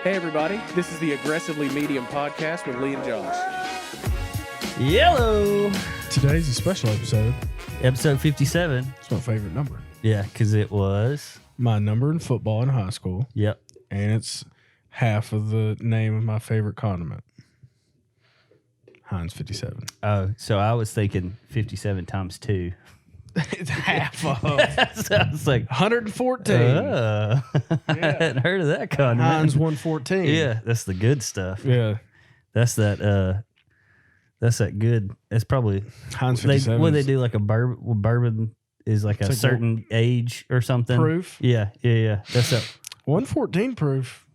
Hey everybody, this is the Aggressively Medium podcast with Lee and Josh. Yellow. Today's a special episode. Episode 57. It's my favorite number. Yeah, because it was. My number in football in high school. Yep. And it's half of the name of my favorite condiment. Heinz 57. Oh, so I was thinking 57 times 2. It's half of. So I was like, 114. I hadn't heard of that condiment. Heinz 114. Yeah, that's the good stuff. Yeah. That's that good. It's probably Heinz 57. What they do, like a bourbon is like a certain age or something. Proof. Yeah. That's a 114 proof.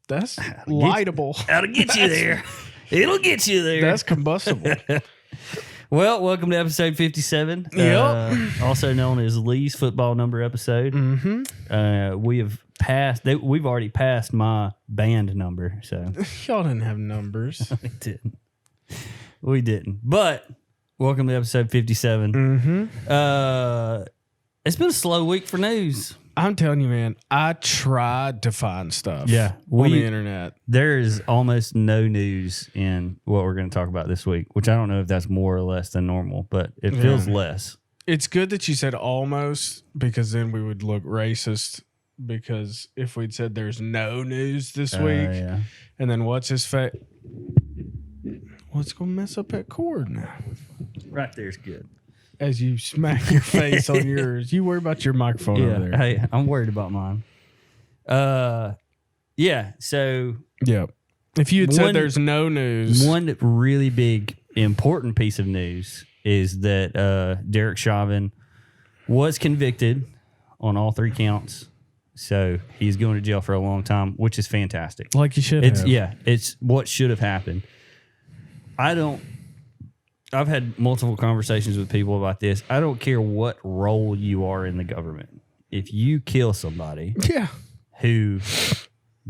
That's lightable. That'll get you there. It'll get you there. That's combustible. Well, welcome to episode 57. Yep. Also known as Lee's football number episode. Mm-hmm. We've already passed my band number, so Y'all didn't have numbers. we didn't. But welcome to episode 57. Mm-hmm. It's been a slow week for news. I'm telling you, man, I tried to find stuff on the internet. There is almost no news in what we're going to talk about this week, which I don't know if that's more or less than normal, but it feels less. It's good that you said almost, because then we would look racist, because if we'd said there's no news this week, and then what's his face? What's going to mess up that cord now? Right there's good. As you smack your face on yours. You worry about your microphone over there. Hey, I'm worried about mine. So yeah. If you had said there's no news. One really big, important piece of news is that Derek Chauvin was convicted on all 3 counts. So he's going to jail for a long time, which is fantastic. Like you should have. Yeah, it's what should have happened. I've had multiple conversations with people about this. I don't care what role you are in the government. If you kill somebody who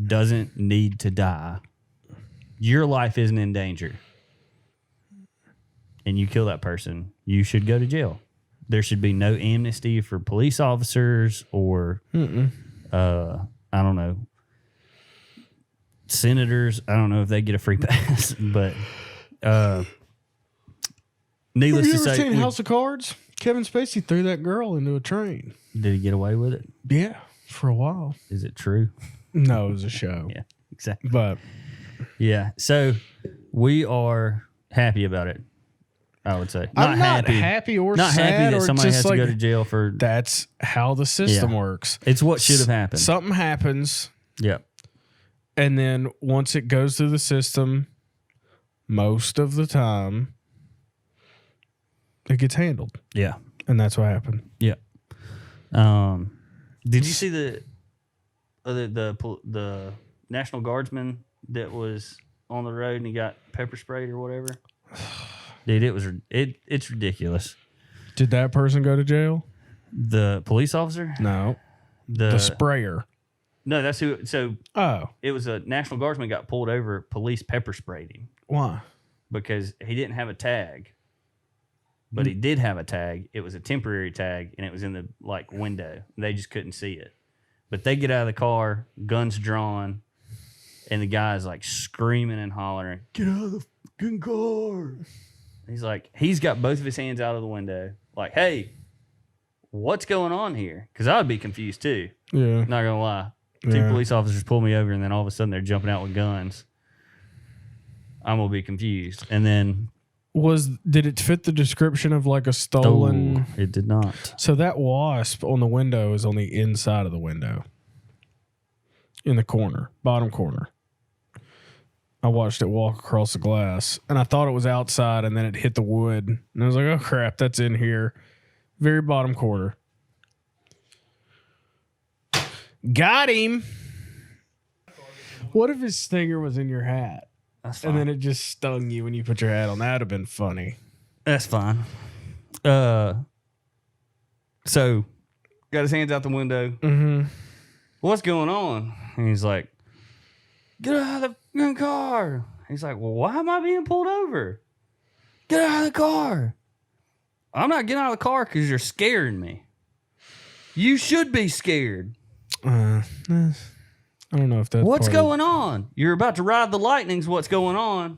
doesn't need to die, your life isn't in danger, and you kill that person, you should go to jail. There should be no amnesty for police officers or, I don't know, senators. I don't know if they get a free pass, but... needless to say, have you ever seen House of Cards? Kevin Spacey threw that girl into a train. Did he get away with it? Yeah, for a while. Is it true? No, it was a show. Yeah, exactly. But yeah, so we are happy about it. I would say I'm not happy or not sad happy that or somebody just has to go to jail for. That's how the system works. It's what should have happened. Something happens. Yep. And then once it goes through the system, most of the time, it gets handled. Yeah. And that's what happened. Yeah. Did you see the National Guardsman that was on the road and he got pepper sprayed or whatever? Dude, it's ridiculous. Did that person go to jail? The police officer? No. The sprayer. No, that's who. So it was a National Guardsman got pulled over. Police pepper sprayed him. Why? Because he didn't have a tag. But he did have a tag. It was a temporary tag, and it was in the window. They just couldn't see it. But they get out of the car, guns drawn, and the guy's screaming and hollering, "Get out of the fucking car!" He's got both of his hands out of the window, "Hey, what's going on here?" Because I would be confused too. Yeah, not gonna lie. 2 police officers pull me over, and then all of a sudden they're jumping out with guns. I'm gonna be confused, and then. Did it fit the description of a stolen? Oh, it did not. So that wasp on the window is on the inside of the window. In the corner, bottom corner. I watched it walk across the glass, and I thought it was outside, and then it hit the wood. And I was like, oh, crap, that's in here. Very bottom corner. Got him. What if his stinger was in your hat? That's fine. And then it just stung you when you put your hat on. That would have been funny. That's fine. So, got his hands out the window. Mm-hmm. What's going on? And he's like, "Get out of the car." He's like, "Well, why am I being pulled over?" "Get out of the car." "I'm not getting out of the car because you're scaring me." "You should be scared." I I don't know if that's what's part of- going on? You're about to ride the lightnings. What's going on?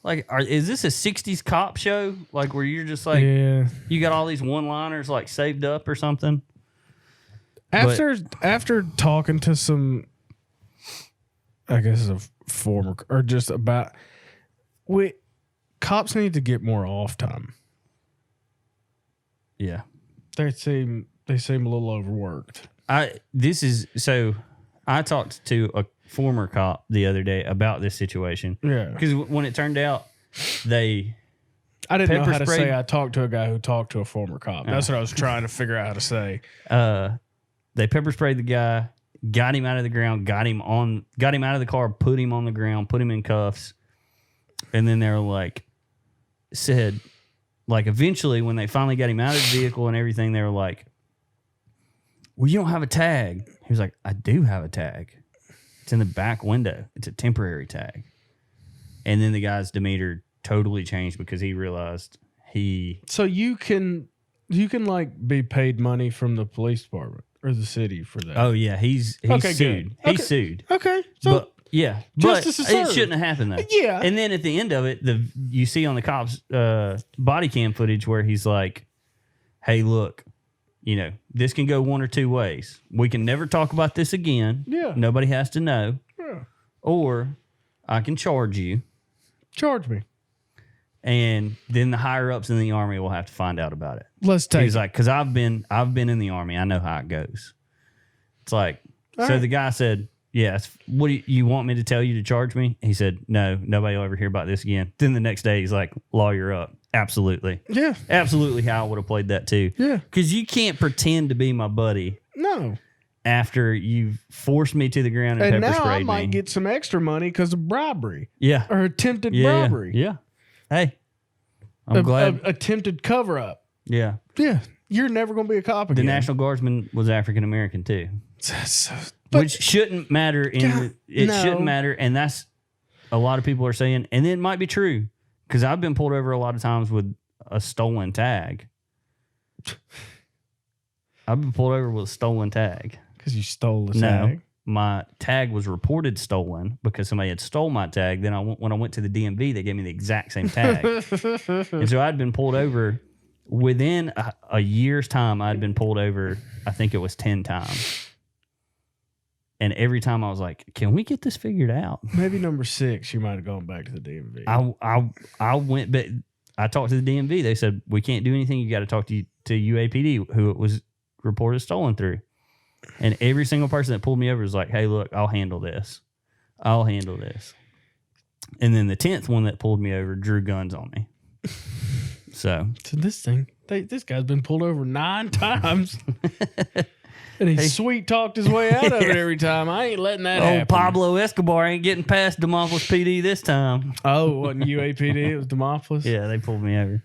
Like, is this a 60s cop show? Like, where you're just like, Yeah. you got all these one-liners like saved up or something? After talking to some, I guess a former or just about, cops need to get more off time. Yeah. They seem a little overworked. I talked to a former cop the other day about this situation. Yeah. Because when it turned out I didn't know pepper how to sprayed- say I talked to a guy who talked to a former cop. That's what I was trying to figure out how to say. they pepper sprayed the guy, got him out of the ground, got him out of the car, put him on the ground, put him in cuffs. And then they were like, eventually when they finally got him out of the vehicle and everything, they were like, well, you don't have a tag. He was like, I do have a tag. It's in the back window. It's a temporary tag. And then the guy's demeanor totally changed because he realized So you can like be paid money from the police department or the city for that. Oh yeah, he's Okay, sued. good. He's sued. Okay. So But yeah, Justice but is it served. shouldn't have happened though. Yeah. And then at the end of it, you see on the cops' body cam footage where he's like, "Hey, look, this can go one or two ways. We can never talk about this again. Yeah. Nobody has to know. Yeah. Or I can charge you, Charge me. and then the higher ups in the army will have to find out about it." Let's take He's it. like, because I've been in the army. I know how it goes. It's like, All so right. the guy said, yes, what do you want me to tell you to charge me? He said, no, nobody will ever hear about this again. Then the next day he's like, lawyer up. Absolutely. Yeah. Absolutely how I would have played that too. Yeah. Because you can't pretend to be my buddy No. after you've forced me to the ground and And pepper now sprayed I might me. get some extra money because of bribery Yeah. or attempted Yeah. robbery. Yeah. Hey, I'm glad. Attempted cover up. Yeah. Yeah. You're never going to be a cop The again. National Guardsman was African American too. But- Which shouldn't matter shouldn't matter, and that's a lot of people are saying, and it might be true because I've been pulled over a lot of times with a stolen tag. I've been pulled over with a stolen tag. Because you stole the No, tag. my tag was reported stolen because somebody had stole my tag. Then when I went to the DMV, they gave me the exact same tag, and so I'd been pulled over within a year's time. I'd been pulled over. I think it was 10 times. And every time I was like, "Can we get this figured out?" Maybe number 6, you might have gone back to the DMV. I went, but I talked to the DMV. They said we can't do anything. You got to talk to UAPD, who it was reported stolen through. And every single person that pulled me over was like, "Hey, look, I'll handle this. I'll handle this." And then the 10th one that pulled me over drew guns on me. So this guy's been pulled over 9 times. And he sweet talked his way out of it every time. I ain't letting that happen. Pablo Escobar ain't getting past Demopolis PD this time. Oh, it wasn't UAPD, it was Demopolis? Yeah, they pulled me over.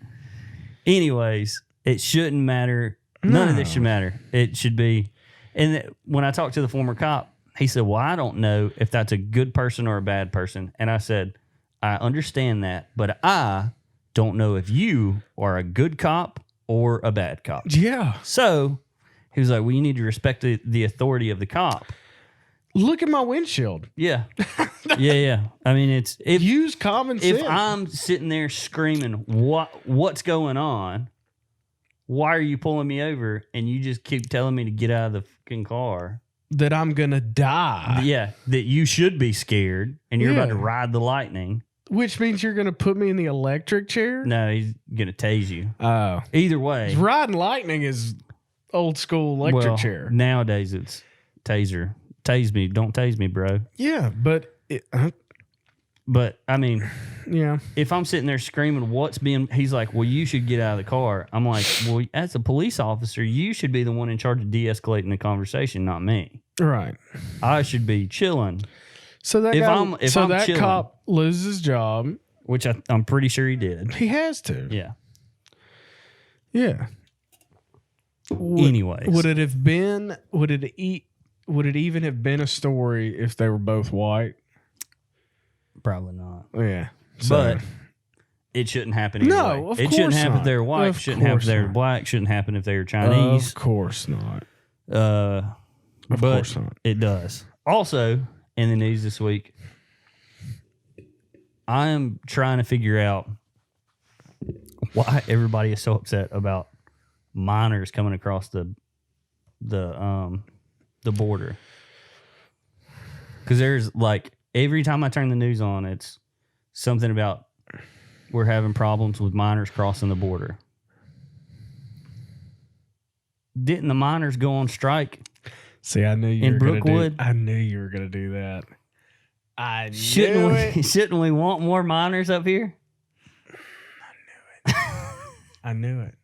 Anyways, it shouldn't matter. None of this should matter. It should be. And when I talked to the former cop, he said, well, I don't know if that's a good person or a bad person. And I said, I understand that, but I don't know if you are a good cop or a bad cop. Yeah. So he was like, well, you need to respect the authority of the cop. Look at my windshield. Yeah. Yeah. I mean, Use common sense. if I'm sitting there screaming, what's going on? Why are you pulling me over? And you just keep telling me to get out of the fucking car. That I'm going to die. Yeah. That you should be scared and you're about to Yeah. ride the lightning. Which means you're going to put me in the electric chair? No, he's going to tase you. Oh. Either way. Riding lightning is old school electric chair. Nowadays it's taser. Tase me. Don't tase me, bro. Yeah, but But I mean, yeah. if I'm sitting there screaming, he's like, well, you should get out of the car. I'm like, well, as a police officer, you should be the one in charge of de-escalating the conversation, not me. Right. I should be chilling, So that If guy, I'm so chilling- that cop loses his job. which I'm pretty sure he did. He has to. Yeah. Yeah. Anyways. Would it have been? Would it even have been a story if they were both white? Probably not. Yeah. But it shouldn't happen either No, way. of It shouldn't course happen not. if they were white. Of Shouldn't happen if course they were not. black. Shouldn't happen if they were Chinese. Of course not. But Of course not. it does. Also, in the news this week, I am trying to figure out why everybody is so upset about minors coming across the border. Because there's like every time I turn the news on, it's something about we're having problems with minors crossing the border. Didn't the miners go on strike? See, I knew you in were going to Brookwood? do. I knew you were going to do that. I knew it. Shouldn't we want more miners up here? I knew it.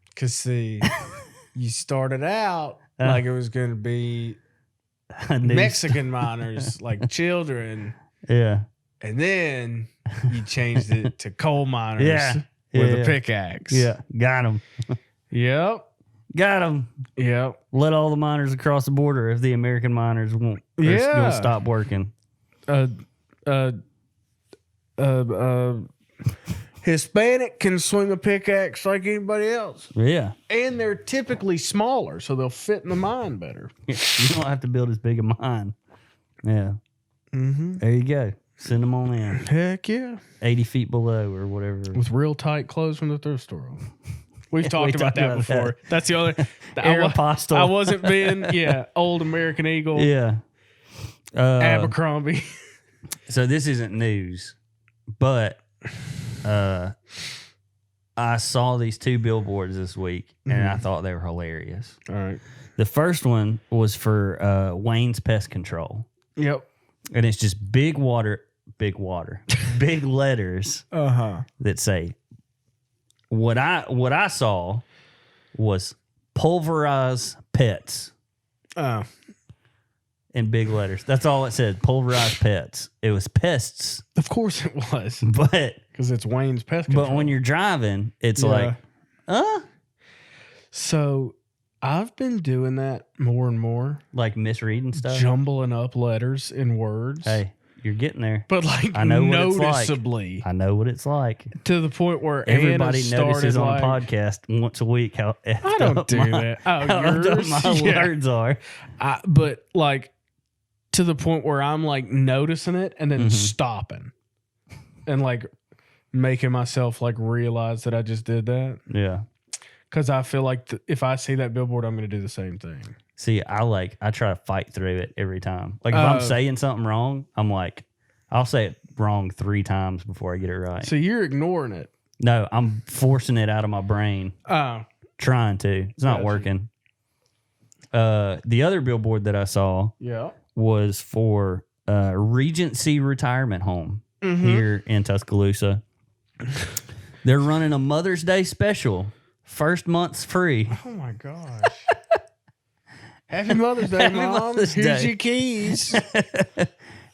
Because, see, you started out like it was going to be Mexican miners, like children. Yeah. And then you changed it to coal miners with a pickaxe. Yeah. Got them. Yep. Got them. Yep. Let all the miners across the border if the American miners won't. They're going to stop working. Hispanic can swing a pickaxe like anybody else. Yeah. And they're typically smaller, so they'll fit in the mine better. You don't have to build as big a mine. Yeah. Mm-hmm. There you go. Send them on in. Heck yeah. 80 feet below or whatever. With real tight clothes from the thrift store. We've talked about that before. That. That's the only... Aeropostale. I wasn't being... Yeah. Old American Eagle. Yeah. Abercrombie. So this isn't news, but I saw these two billboards this week, and I thought they were hilarious. All right. The first one was for Wayne's Pest Control. Yep. And it's just big letters that say, what I saw was pulverize pets. Oh. In big letters. That's all it said. Pulverized pets. It was pests. Of course it was. But because it's Wayne's Pest Control. But when you're driving, it's like, So I've been doing that more and more. Like misreading stuff. Jumbling up letters in words. Hey, you're getting there. But like I know noticeably. What it's like. I know what it's like. To the point where everybody Anna notices on like, a podcast once a week how I don't do that. Oh, how yours? my words are. But like to the point where I'm like noticing it and then stopping and like making myself like realize that I just did that. Yeah. Because I feel like if I see that billboard, I'm going to do the same thing. See, I try to fight through it every time. Like if I'm saying something wrong, I'm like, I'll say it wrong 3 times before I get it right. So you're ignoring it. No, I'm forcing it out of my brain. Oh. Trying to. It's not working. The other billboard that I saw was for Regency Retirement Home here in Tuscaloosa. They're running a Mother's Day special. First month's free. Oh my gosh. Happy Mother's Day, Mom. Mother's Here's Day. your keys.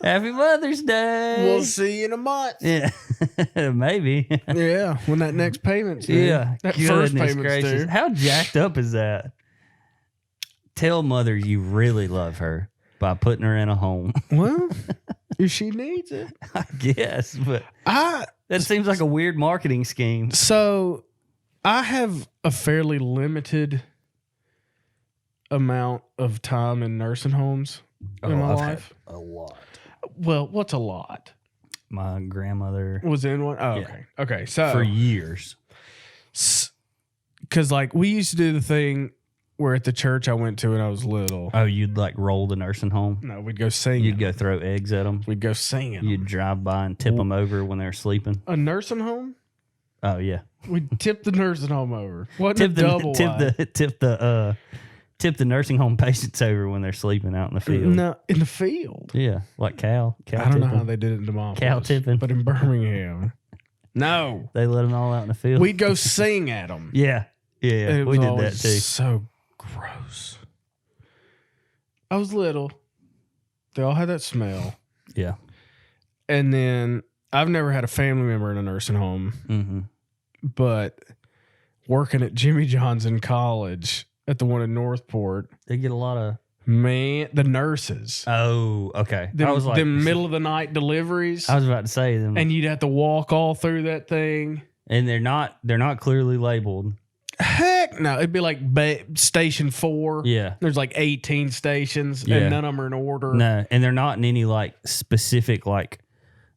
Happy Mother's Day. We'll see you in a month. Yeah. Maybe. Yeah. When that next payment's due. Yeah. That Goodness first payment's gracious. due. How jacked up is that? Tell mother you really love her by putting her in a home. Well, if she needs it. I guess, but that seems like a weird marketing scheme. So I have a fairly limited amount of time in nursing homes in my life. A lot. Well, what's a lot? My grandmother Was in one? Oh, okay. Okay. So for years. Because like we used to do the thing where at the church I went to when I was little. Oh, you'd like roll the nursing home? No, we'd go singing. You'd go throw eggs at them? We'd go singing. You'd drive by and tip them over when they're sleeping? A nursing home? Oh, yeah. We'd tip the nursing home over. What a double tip the nursing home patients over when they're sleeping out in the field. No, in the field. Yeah, like cow I don't know tipping. how they did it in Demopolis. Cow tipping. But in Birmingham. No. They let them all out in the field. We'd go sing at them. Yeah. Yeah, we did that too. So gross. I was little. They all had that smell. Yeah. And then I've never had a family member in a nursing home, but working at Jimmy John's in college at the one in Northport, they get a lot of the nurses. Oh, okay. Them, I was like, them middle of the night deliveries. I was about to say them, and you'd have to walk all through that thing. and they're not clearly labeled. Heck Heck no. It'd be like station 4. Yeah. There's like 18 stations, Yeah. and none of them are in order. No, and they're not in any like specific like.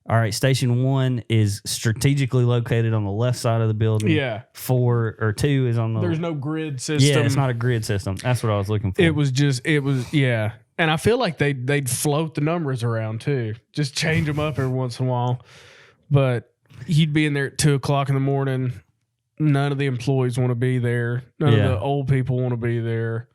All right, station 1 is strategically located on the left side of the building. Yeah. 4 or 2 is on the. There's no grid system. Yeah, it's not a grid system. That's what I was looking for. It was yeah. And I feel like they'd float the numbers around too, just change them up every once in a while. But you'd be in there at 2:00 in the morning. None of the employees want to be there. None of the old people want to be there.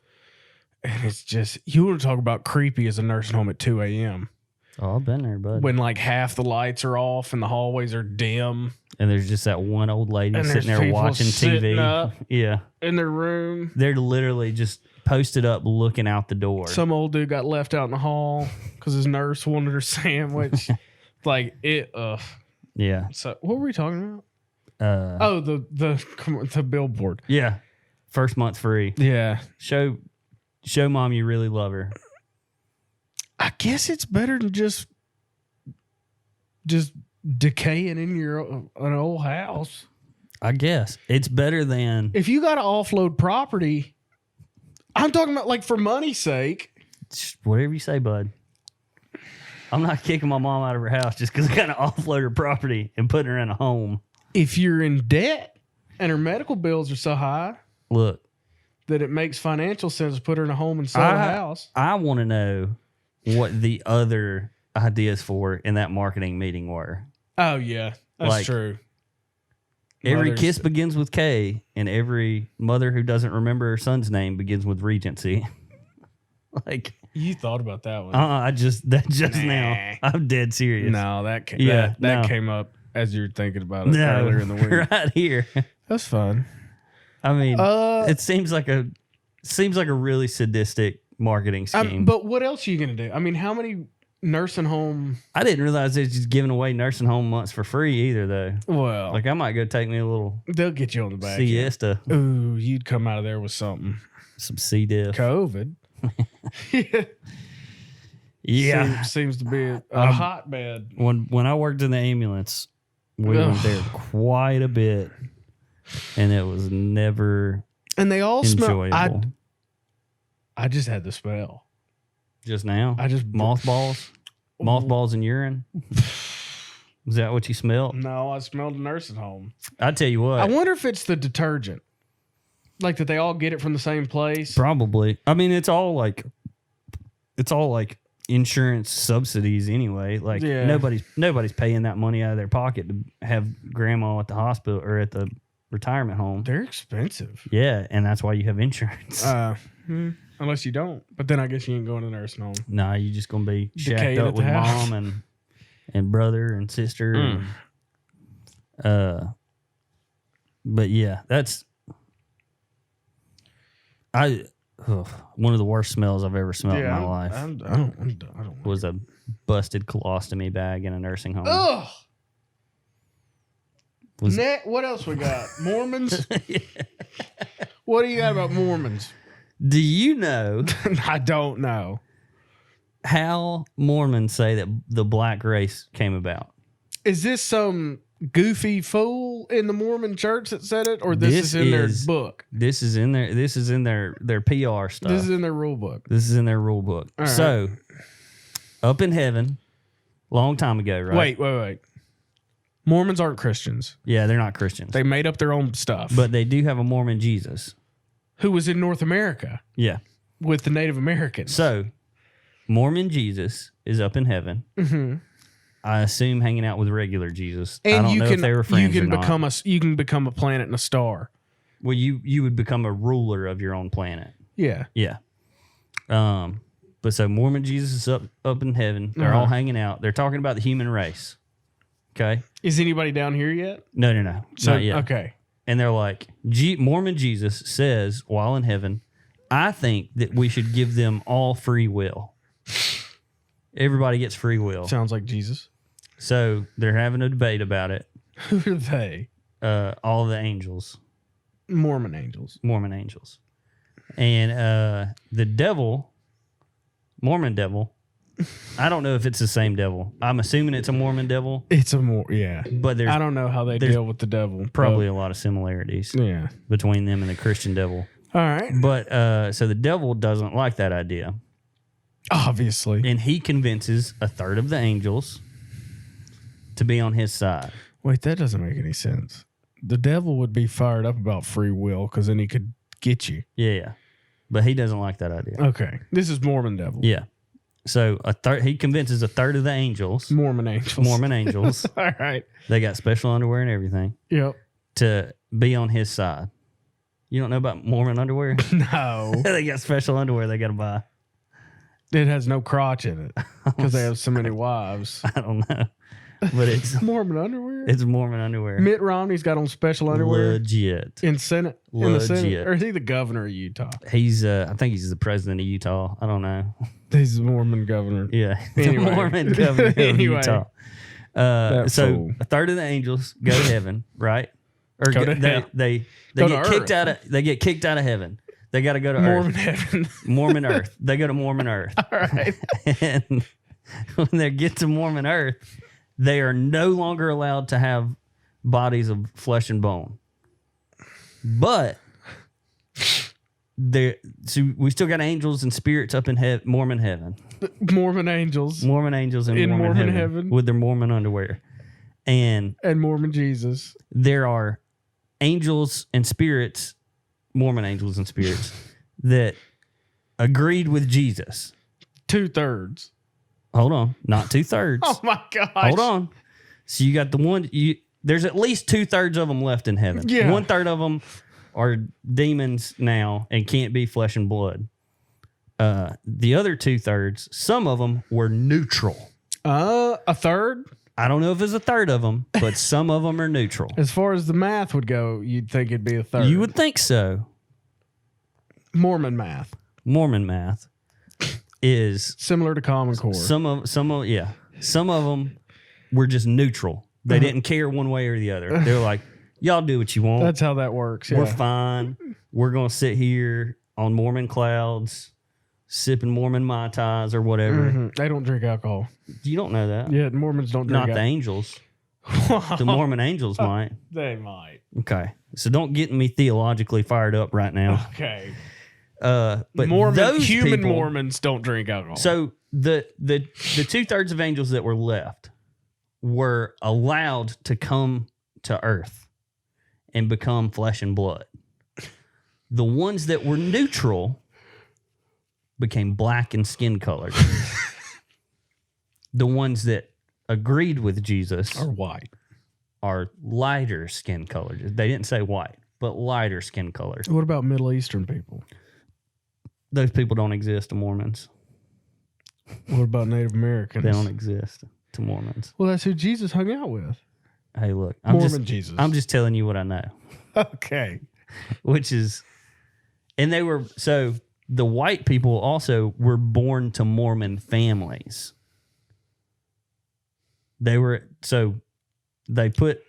And it's just, you want to talk about creepy as a nursing home at 2 a.m. Oh, I've been there, bud. When like half the lights are off and the hallways are dim. And there's just that one old lady And sitting there's there people watching sitting TV. up Yeah. in their room. They're literally just posted up looking out the door. Some old dude got left out in the hall because his nurse wanted her sandwich. Like it. Yeah. So what were we talking about? The billboard. Yeah. First month free. Yeah. Show mom you really love her. I guess it's better than just decaying in an old house. I guess it's better than If you got to offload property, I'm talking about like for money's sake. whatever you say, bud. I'm not kicking my mom out of her house just because I got to offload her property and put her in a home. If you're in debt and her medical bills are so high Look, that it makes financial sense to put her in a home and sell the house. I want to know what the other ideas for in that marketing meeting were. Oh yeah, that's Like, true. Every Mothers- kiss begins with K, and every mother who doesn't remember her son's name begins with Regency. Like, You thought about that one? now. I'm dead serious. No, that no. came up as you're thinking about it No, earlier in the week. right here. That's fun. I mean, Uh, it seems like a really sadistic marketing scheme. But what else are you gonna do? I mean, how many nursing home? I didn't realize they was just giving away nursing home months for free either, though. Well, Like, I might go take me a little they'll get you on the back. siesta, Ooh, you'd come out of there with something. some C diff. COVID. Yeah. seems to be a hotbed. When I worked in the ambulance, we went there quite a bit, and it was never And they all smell. enjoyable. I just had the smell. Just now, I just mothballs and urine. Is that what you smelled? No, I smelled a nursing home. I tell you what, I wonder if it's the detergent, like that they all get it from the same place. probably. I mean, it's all like insurance subsidies anyway. Like, Yeah. nobody's paying that money out of their pocket to have grandma at the hospital or at the retirement home. They're expensive. Yeah, and that's why you have insurance. Unless you don't. But then I guess you ain't going to nursing home. Nah, you're just gonna be Decaying shacked at up the with house. mom and brother and sister. And, but yeah, that's one of the worst smells I've ever smelled in my life I don't. was a busted colostomy bag in a nursing home. Ugh. Was- What else we got? Mormons? What do you got about Mormons? Do you know I don't know. how Mormons say that the black race came about? Is this some goofy fool in the Mormon church that said it, or this is in their book? This is in their PR stuff. This is in their rule book. This is in their rule book. All right. So, up in heaven, long time ago, right? Wait. Mormons aren't Christians. Yeah, they're not Christians. They made up their own stuff. But they do have a Mormon Jesus. Who was in North America Yeah. with the Native Americans. So, Mormon Jesus is up in heaven. Mm-hmm. I assume hanging out with regular Jesus. And I don't you know can if they were friends you can or become not. you can become a planet and a star. Well, you would become a ruler of your own planet. Yeah. Yeah. But so Mormon Jesus is up in heaven. They're all hanging out. They're talking about the human race. Okay. Is anybody down here yet? No. So, Not yet. okay. And they're like, Mormon Jesus says while in heaven, I think that we should give them all free will. Everybody gets free will. Sounds like Jesus. So they're having a debate about it. Who are they? All the angels, Mormon angels. Mormon angels. And the devil, Mormon devil, I don't know if it's the same devil. I'm assuming it's a Mormon devil, It's a more, yeah. but there's I don't know how they there's deal with the devil. probably a lot of similarities but, yeah. between them and the Christian devil. All right. But so the devil doesn't like that idea, Obviously. and he convinces a third of the angels to be on his side. Wait, that doesn't make any sense. The devil would be fired up about free will because then he could get you. Yeah, but he doesn't like that idea. Okay. This is Mormon devil. Yeah. So he convinces a third of the angels, Mormon angels. Mormon angels, All right. they got special underwear and everything, Yep. to be on his side. You don't know about Mormon underwear? No. They got special underwear they got to buy. It has no crotch in it because they have so many wives. I don't know, but it's Mormon underwear? it's Mormon underwear. Mitt Romney's got on special underwear Legit. in Senate. In the Senate. Legit. Or is he the governor of Utah? He's I think he's the president of Utah. I don't know. He's the Mormon governor. Yeah, Anyway. the Mormon governor of Anyway. Utah. That So fool. a third of the angels go to heaven, right? Or Go to hell. they Go get to kicked earth. out of heaven. They got to go to Mormon earth. heaven. Mormon earth. They go to Mormon earth. All right. And when they get to Mormon earth, they are no longer allowed to have bodies of flesh and bone. But so we still got angels and spirits up in Mormon heaven. Mormon angels Mormon angels in In Mormon, Mormon heaven, heaven. with their Mormon underwear. And and Mormon Jesus. there are angels and spirits, Mormon angels and spirits, that agreed with Jesus. 2/3. Hold on, not 2/3. Oh my gosh. Hold on. So you got the one. There's at least 2/3 of them left in heaven. Yeah. 1/3 of them are demons now and can't be flesh and blood. The other 2/3, some of them were neutral. A third? I don't know if it's a third of them, but some of them are neutral. As far as the math would go, you'd think it'd be a third. You would think so. Mormon math. Mormon math is Similar to Common Core. some of them were just neutral. They didn't care one way or the other. They're like, y'all do what you want. That's how that works. Yeah. We're fine. We're gonna sit here on Mormon clouds, sipping Mormon Mai Tais or whatever. Mhm. They don't drink alcohol. You don't know that. Yeah, Mormons don't drink Not the angels. The Mormon angels might. They might. Okay. So don't get me theologically fired up right now. Okay. But Human people, Mormons don't drink alcohol. So the 2/3 of angels that were left were allowed to come to earth and become flesh and blood. The ones that were neutral became black and skin colored. The ones that agreed with Jesus or white. are lighter skin colored. They didn't say white, but lighter skin colored. What about Middle Eastern people? Those people don't exist to Mormons. What about Native Americans? They don't exist to Mormons. Well, that's who Jesus hung out with. Hey, look, Jesus. I'm just telling you what I know, Okay. which is, and they were, so the white people also were born to Mormon families. They put,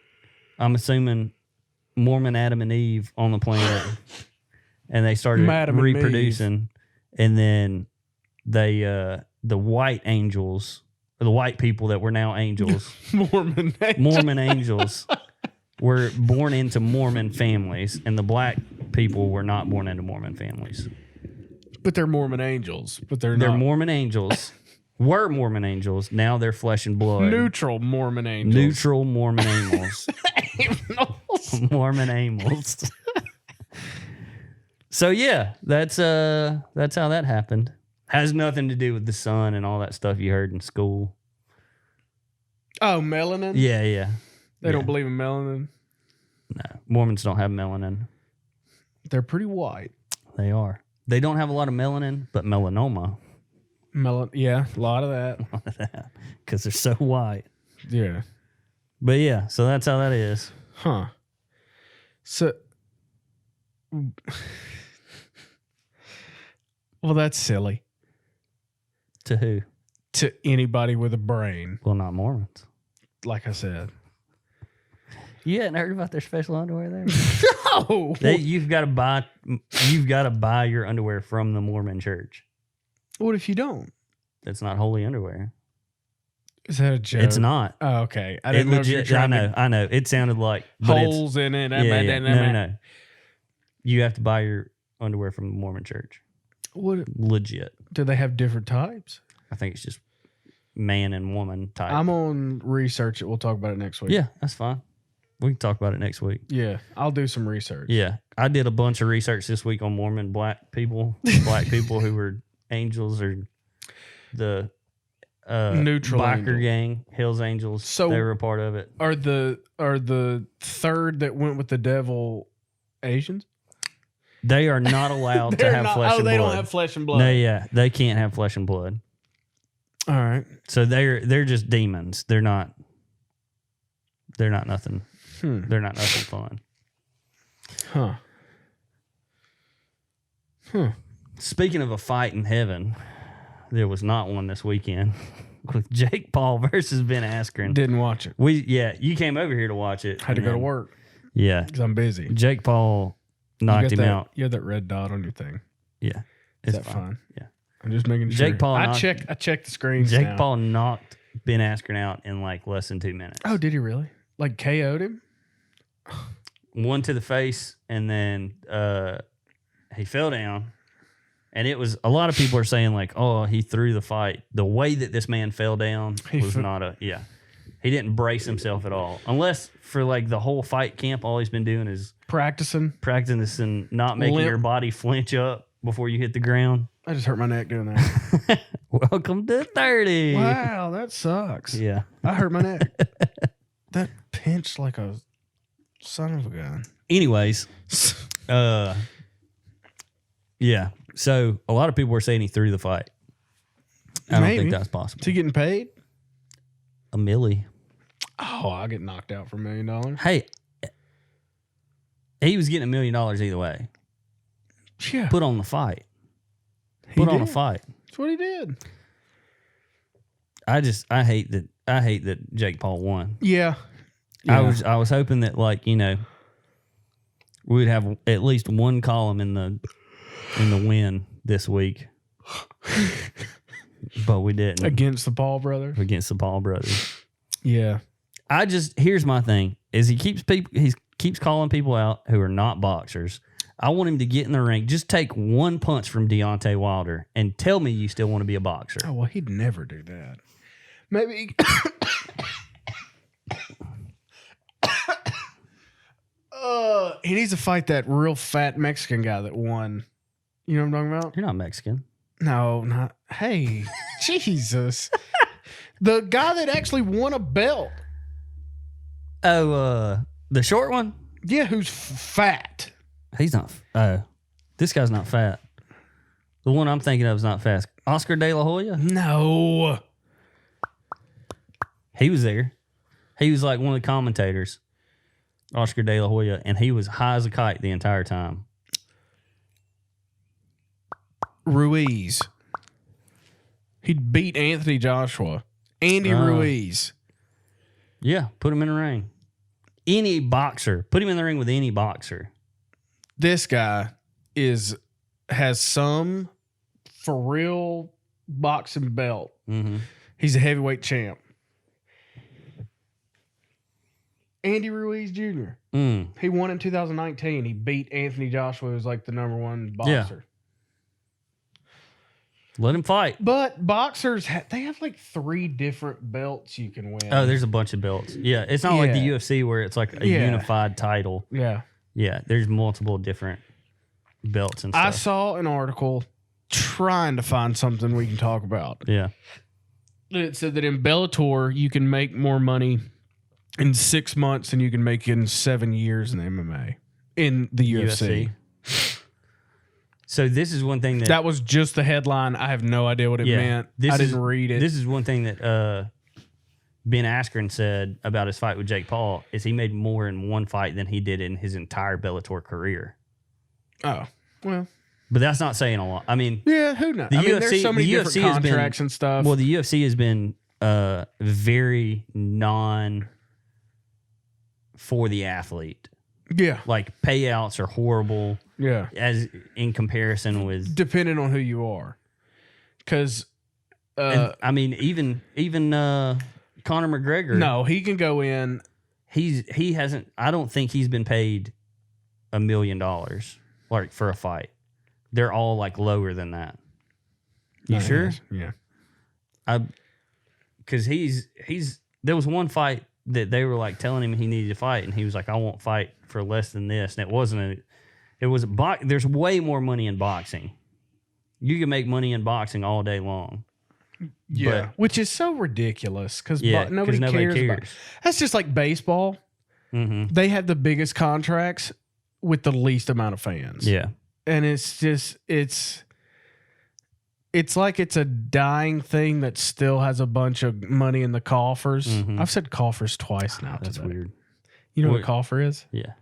I'm assuming, Mormon Adam and Eve on the planet, and they started Madam and reproducing, and then they, the white angels, the white people that were now angels, Mormon angels, were born into Mormon families, and the black people were not born into Mormon families. But they're Mormon angels. But they're They're not. Mormon angels. Were Mormon angels. Now they're flesh and blood. Neutral Mormon angels. Neutral Mormon angels. Mormon angels. So yeah, that's how that happened. Has nothing to do with the sun and all that stuff you heard in school. Oh, melanin? Yeah. They don't believe in melanin? No, Mormons don't have melanin. They're pretty white. They are. They don't have a lot of melanin, but melanoma. Yeah, a lot of that. Because they're so white. Yeah. But yeah, so that's how that is. Huh. So, well, that's silly. To who? To anybody with a brain, Well, not Mormons. like I said. You hadn't heard about their special underwear there? No. You've got to buy your underwear from the Mormon church. What if you don't? That's not holy underwear. Is that a joke? It's not. Oh, okay. I It didn't know if you were legit. trying I know. It sounded like to but holes in it. No. You have to buy your underwear from the Mormon church. What? Legit. Do they have different types? I think it's just man and woman type. I'm on research it. We'll talk about it next week. Yeah, that's fine. We can talk about it next week. Yeah, I'll do some research. Yeah, I did a bunch of research this week on Mormon black people who were angels or the Neutral biker angel. gang, Hell's Angels. So they were a part of it. Are the third that went with the devil Asians? They are not allowed to have flesh and blood. They don't have flesh and blood. No, yeah, they can't have flesh and blood. All right. So they're just demons. They're not nothing. They're not nothing fun. Speaking of a fight in heaven, there was not one this weekend with Jake Paul versus Ben Askren. Didn't watch it. You came over here to watch it. Had to go to work. Yeah, because I'm busy. Jake Paul knocked him out. You have that red dot on your thing. Yeah, is that fine? Yeah, I'm just making sure. Jake Paul. I checked the screens. Jake Paul knocked Ben Askren out in like less than 2 minutes. Oh, did he really? Like KO'd him? One to the face, and then he fell down. And it was, a lot of people are saying like, oh, he threw the fight. The way that this man fell down was not he didn't brace himself at all. Unless for like the whole fight camp, all he's been doing is practicing and not making your body flinch up before you hit the ground. I just hurt my neck doing that. Welcome to 30. Wow, that sucks. Yeah. I hurt my neck. That pinched like a son of a gun. Anyways, yeah. So a lot of people were saying he threw the fight. I don't think that's possible. Is he getting paid? $1 million. Oh, I'll get knocked out for $1 million. Hey, he was getting $1 million either way. Yeah. Put on the fight. Put on a fight. That's what he did. I hate that Jake Paul won. Yeah. I was hoping that we would have at least one column in the win this week. But we didn't. Against the Paul brothers? Against the Paul brothers. Yeah. Here's my thing is he keeps calling people out who are not boxers. I want him to get in the ring. Just take one punch from Deontay Wilder and tell me you still want to be a boxer. Oh, well, he'd never do that. Maybe. He needs to fight that real fat Mexican guy that won. You know what I'm talking about? You're not Mexican. No, not. Hey, Jesus. The guy that actually won a belt. Oh, the short one? Yeah, who's fat. He's not. Oh, this guy's not fat. The one I'm thinking of is not fat. Oscar De La Hoya? No. He was there. He was like one of the commentators, Oscar De La Hoya, and he was high as a kite the entire time. Ruiz. He'd beat Anthony Joshua. Andy Ruiz. Yeah, put him in the ring. Any boxer. Put him in the ring with any boxer. This guy has some for real boxing belt. Mm-hmm. He's a heavyweight champ. Andy Ruiz Jr. He won in 2019. He beat Anthony Joshua, who's like the number one boxer. Yeah. Let him fight. But boxers, they have like 3 different belts you can win. Oh, there's a bunch of belts. Yeah, it's not like the UFC where it's like a unified title. Yeah. Yeah, there's multiple different belts and stuff. I saw an article trying to find something we can talk about. Yeah. It said that in Bellator, you can make more money in 6 months than you can make in 7 years in MMA. In the UFC. So this is one thing that was just the headline. I have no idea what it meant. I didn't read it. This is one thing that Ben Askren said about his fight with Jake Paul is he made more in one fight than he did in his entire Bellator career. Oh, well. But that's not saying a lot. I mean, yeah, who knows? There's so many different contracts and stuff. Well, the UFC has been very non for the athlete. Yeah. Like payouts are horrible. Yeah. As in comparison with depending on who you are. Because And, I mean, even Conor McGregor. No, he can go in. He hasn't. I don't think he's been paid $1 million like for a fight. They're all like lower than that. You sure? Yeah. Because he's there was one fight that they were like telling him he needed to fight, and he was like, I won't fight for less than this. And there's way more money in boxing. You can make money in boxing all day long. Yeah, which is so ridiculous because nobody cares. That's just like baseball. Mm-hmm. They have the biggest contracts with the least amount of fans. Yeah, and it's just it's like it's a dying thing that still has a bunch of money in the coffers. Mm-hmm. I've said coffers twice now. That's today. weird. You know what a coffer is? Yeah,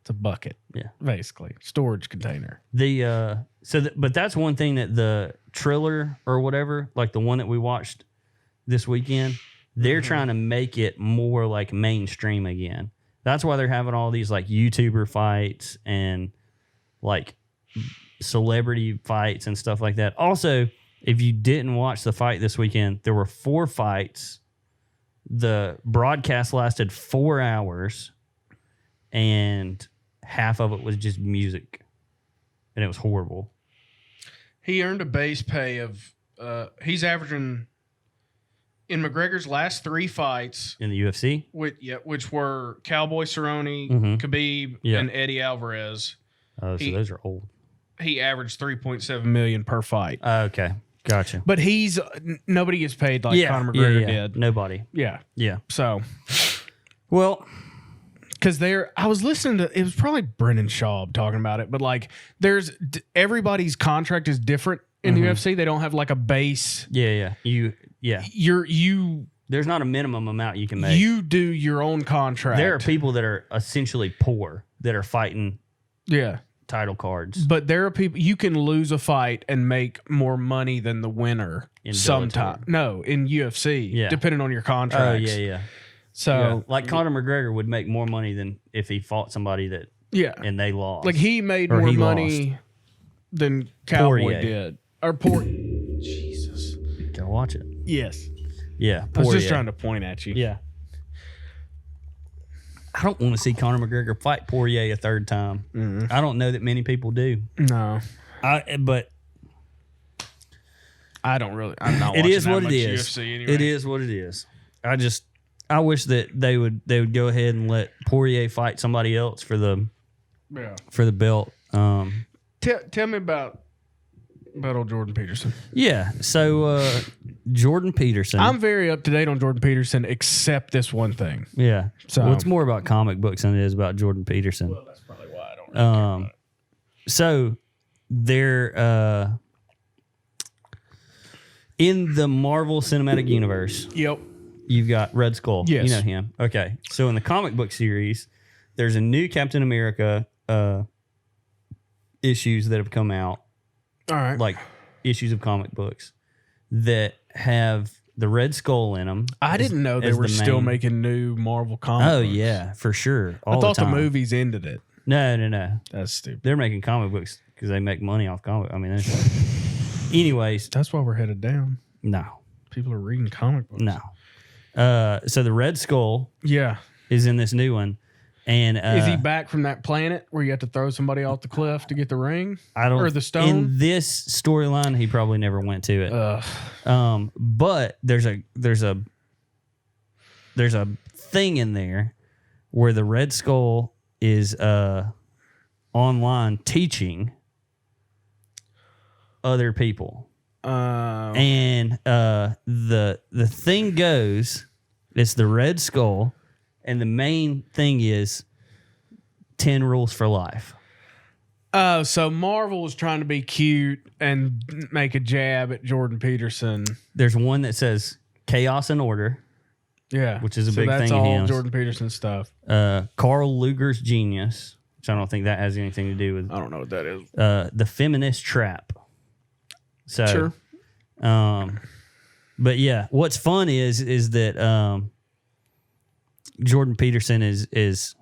it's a bucket. Yeah, basically storage container. But that's one thing that the Triller or whatever, like the one that we watched this weekend, they're trying to make it more like mainstream again. That's why they're having all these like YouTuber fights and like celebrity fights and stuff like that. Also, if you didn't watch the fight this weekend, there were 4 fights. The broadcast lasted 4 hours, and half of it was just music, and it was horrible. He earned a base pay of he's averaging in McGregor's last 3 fights in the UFC, which were Cowboy Cerrone, Khabib, and Eddie Alvarez. Oh, so those are old. He averaged $3.7 million per fight. Okay, gotcha. But nobody gets paid like Conor McGregor did. Nobody. Yeah. So, well, because I was listening to, it was probably Brendan Schaub talking about it, but like everybody's contract is different in the UFC. They don't have like a base. Yeah. There's not a minimum amount you can make. You do your own contract. There are people that are essentially poor that are fighting. Yeah. Title cards. But there are people, you can lose a fight and make more money than the winner sometime. No, in UFC, depending on your contracts. Oh, yeah. So, like Conor McGregor would make more money than if he fought somebody that, and they lost. Like he made more money than Cowboy did. Or Jesus. Go watch it. Yes. Yeah. I was just trying to point at you. Yeah. I don't want to see Conor McGregor fight Poirier a third time. Mm-hmm. I don't know that many people do. No. But I don't really. I'm not it watching is that what much it is. UFC anyway. It is what it is. I wish that they would go ahead and let Poirier fight somebody else for the belt. Tell me about old Jordan Peterson. Yeah. So Jordan Peterson. I'm very up to date on Jordan Peterson, except this one thing. Yeah. So it's more about comic books than it is about Jordan Peterson. Well, that's probably why I don't really care about it. So they're in the Marvel Cinematic Universe. Yep. You've got Red Skull. Yes. You know him. Okay. So in the comic book series, there's a new Captain America issues that have come out. All right. Like issues of comic books that have the Red Skull in them. I didn't know they were still making new Marvel comic books. Yeah, for sure. I thought the movies ended it. No. That's stupid. They're making comic books because they make money off comic. I mean, anyways. That's why we're headed down. No. People are reading comic books. No. So the Red Skull is in this new one. And is he back from that planet where you have to throw somebody off the cliff to get the ring? Or the stone? In this storyline, he probably never went to it. But there's a thing in there where the Red Skull is online teaching other people. And the thing goes, it's the Red Skull. And the main thing is 10 rules for life. Oh, so Marvel was trying to be cute and make a jab at Jordan Peterson. There's one that says chaos and order. Yeah. Which is a big that's thing all in him. Jordan Peterson stuff. Carl Luger's genius, which I don't think that has anything to do with. I don't know what that is. The feminist trap. So, sure. But yeah, what's fun is that Jordan Peterson is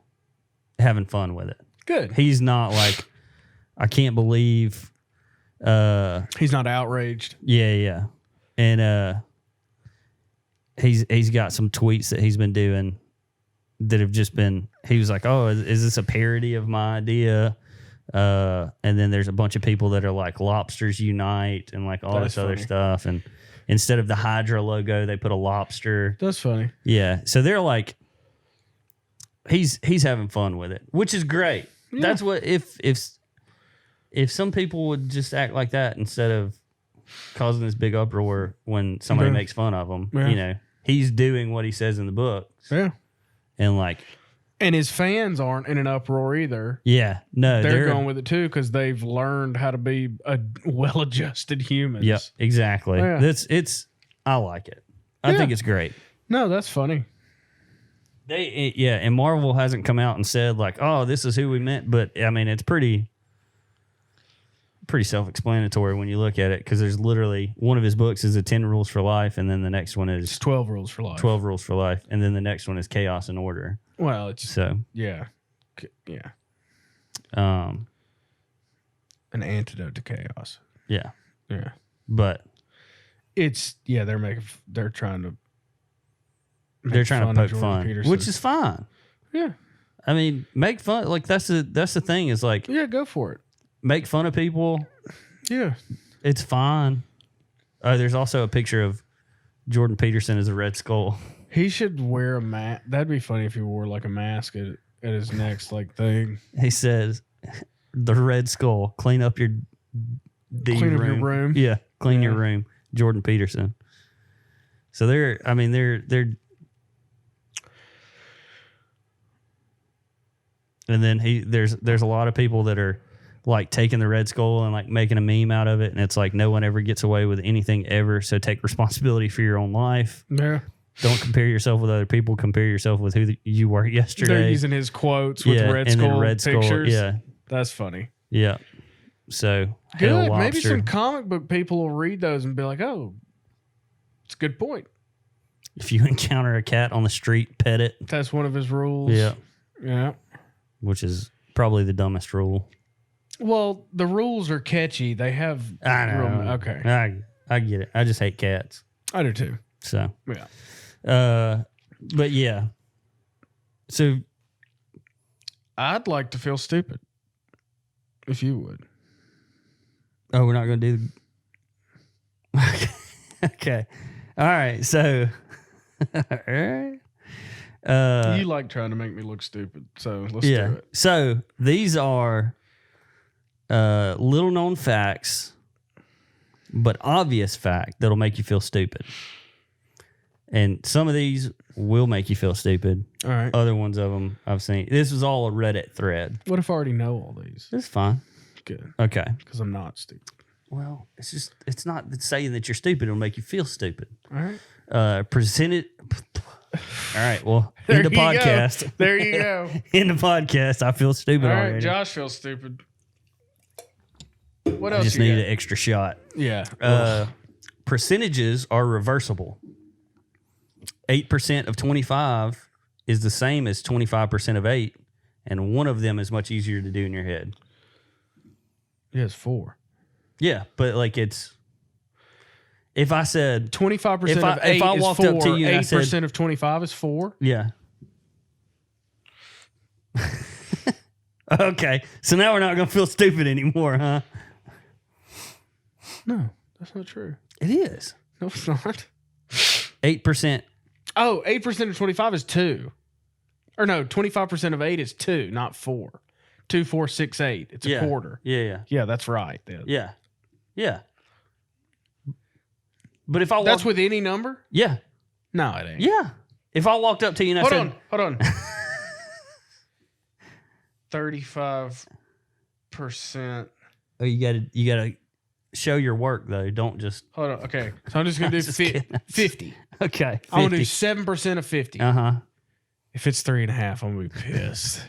having fun with it. Good. He's not like, I can't believe. He's not outraged. Yeah. And he's got some tweets that he's been doing that have just been. He was like, "Oh, is this a parody of my idea?" And then there's a bunch of people that are like lobsters unite and like all this other stuff. And instead of the Hydra logo, they put a lobster. That's funny. Yeah. So they're like, he's having fun with it, which is great. Yeah. That's what if some people would just act like that instead of causing this big uproar when somebody makes fun of him. Yeah. You know, he's doing what he says in the book. Yeah. And like, and his fans aren't in an uproar either. Yeah, no, they're going with it too because they've learned how to be a well-adjusted humans. Yep, exactly. Yeah. It's I like it. I think it's great. No, that's funny. And Marvel hasn't come out and said like, "Oh, this is who we meant," but I mean, it's pretty self-explanatory when you look at it because there's literally one of his books is 10 Rules for Life, and then the next one is 12 Rules for Life. 12 Rules for Life, and then the next one is Chaos and Order. Well, it's so yeah. An antidote to chaos. Yeah. Yeah. But it's they're trying to poke fun, Peterson. Which is fine. Yeah. I mean, make fun. Like that's the thing is like, yeah, go for it. Make fun of people. Yeah. It's fine. There's also a picture of Jordan Peterson as a Red Skull. He should wear a mask. That'd be funny if he wore like a mask at his next like thing. He says, "The Red Skull, clean up your your room." Yeah, clean your room, Jordan Peterson. So they're. And then there's a lot of people that are like taking the Red Skull and like making a meme out of it, and it's like no one ever gets away with anything ever. So take responsibility for your own life. Yeah. Don't compare yourself with other people. Compare yourself with who you were yesterday. They're using his quotes with Red Skull pictures. Yeah, that's funny. Yeah. So good. Maybe some comic book people will read those and be like, "Oh, it's a good point." If you encounter a cat on the street, pet it. That's one of his rules. Yeah. Yeah. Which is probably the dumbest rule. Well, the rules are catchy. They have. I know. Okay. I get it. I just hate cats. I do too. So yeah. But yeah. So I'd like to feel stupid. If you would. Oh, we're not going to do. Okay. All right. So. All right. You like trying to make me look stupid, so let's do it. So these are little known facts, but obvious fact that'll make you feel stupid. And some of these will make you feel stupid. All right. Other ones of them I've seen. This was all a Reddit thread. What if I already know all these? It's fine. Good. Okay. Because I'm not stupid. Well, it's not saying that you're stupid. It'll make you feel stupid. All right. Presented. All right. Well, in the podcast. There you go. In the podcast, I feel stupid all right, already. Josh feels stupid. What else? I just need an extra shot. Yeah. Percentages are reversible. 8% of 25 is the same as 25% of 8, and one of them is much easier to do in your head. Yeah, it's 4. Yeah, but like it's. If I said 25% of 8 if I walked is 4, up to you and 8% I said, of 25 is 4. Yeah. Okay, so now we're not going to feel stupid anymore, huh? No, that's not true. It is. No, it's not. 8%. Oh, 8% of 25 is 2. Or no, 25% of 8 is 2, not 4. 2, 4, 6, 8. It's a quarter. Yeah. Yeah, that's right. Then. Yeah. But if I walked, that's with any number? Yeah. No, it ain't. Yeah. If I walked up to you and I said, Hold on. 35%. Oh, you gotta show your work though. Don't just hold on. Okay. So I'm just gonna do 50. Okay. 50. I'm gonna do 7% of 50. Uh-huh. If it's 3.5, I'm gonna be pissed.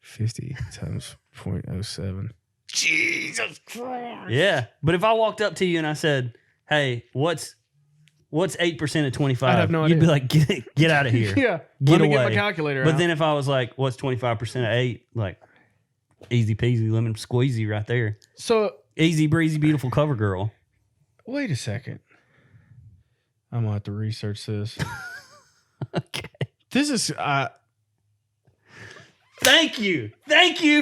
50 times 0.07. Jesus Christ. Yeah. But if I walked up to you and I said, "Hey, what's 8% of 25?" I'd have no idea. You'd be like, get out of here. Yeah. Get Let me away. get my calculator But out. then if I was like, what's 25% of 8? Like, easy peasy, lemon squeezy right there. So Easy breezy, beautiful cover girl. wait a second. I'm gonna have to research this. Okay. This is Thank you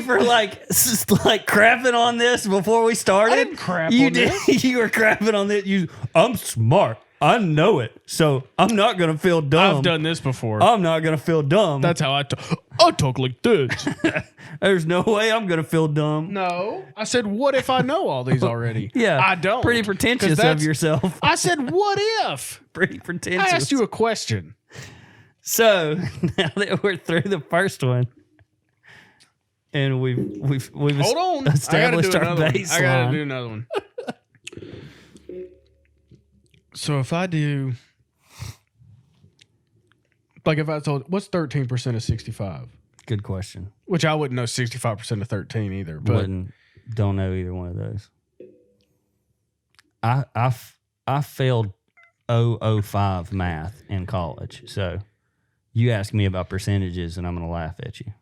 for like crapping on this before we started. I didn't crap you on did. this. You were crapping on this. I'm smart. I know it, so I'm not gonna feel dumb. I've done this before. I'm not gonna feel dumb. That's how I talk like this. There's no way I'm gonna feel dumb. No, I said, what if I know all these already? Yeah, I don't. Pretty pretentious of yourself. I said, what if? Pretty pretentious. I asked you a question. So now that we're through the first one, and we've Hold on. established our baseline. I gotta do another one. So if I do, like if I told, what's 13% of 65? Good question. Which I wouldn't know 65% of 13 either. But Don't know either one of those. I failed 005 math in college, so you ask me about percentages, and I'm going to laugh at you.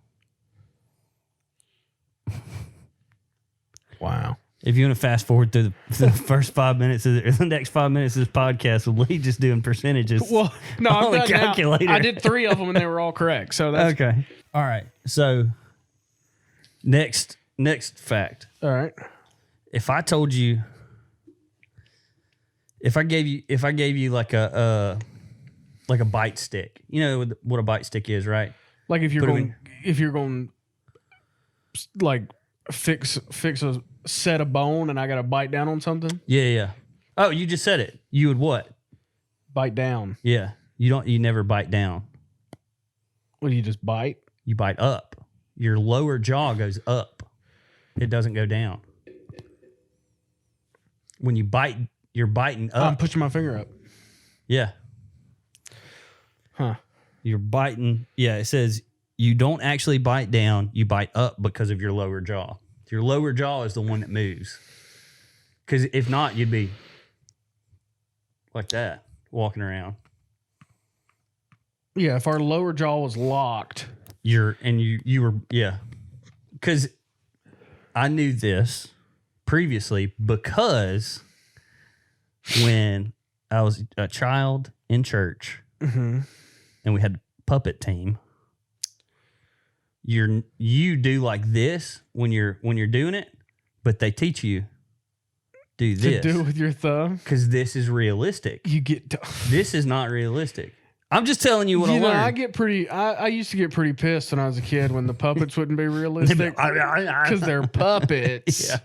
wow. If you want to fast forward through the first 5 minutes, or the next 5 minutes of this podcast with Lee just doing percentages. Well, no, on I'm the done calculator. now. I did 3 of them and they were all correct. So that's Okay. All right. So next fact. all right. If I told you, if I gave you like a bite stick, you know what a bite stick is, right? Like if you're Put 'em going like fix a set of bone and I got to bite down on something, Yeah. Oh, you just said it. You would what? bite down. Yeah. You never bite down. What do you just bite? You bite up. Your lower jaw goes up. It doesn't go down. When you bite, you're biting up. I'm pushing my finger up. Yeah. Huh. You're biting. Yeah, it says you don't actually bite down. You bite up because of your lower jaw. Your lower jaw is the one that moves. Because if not, you'd be like that, walking around. Yeah, if our lower jaw was locked. You were, yeah. Because I knew this previously because when I was a child in church and we had puppet team, you do like this when you're doing it, but they teach you do this. To do it with your thumb. Because this is realistic. You get This is not realistic. I'm just telling you what I you know, learned. I used to get pretty pissed when I was a kid when the puppets wouldn't be realistic because they're puppets. Yeah.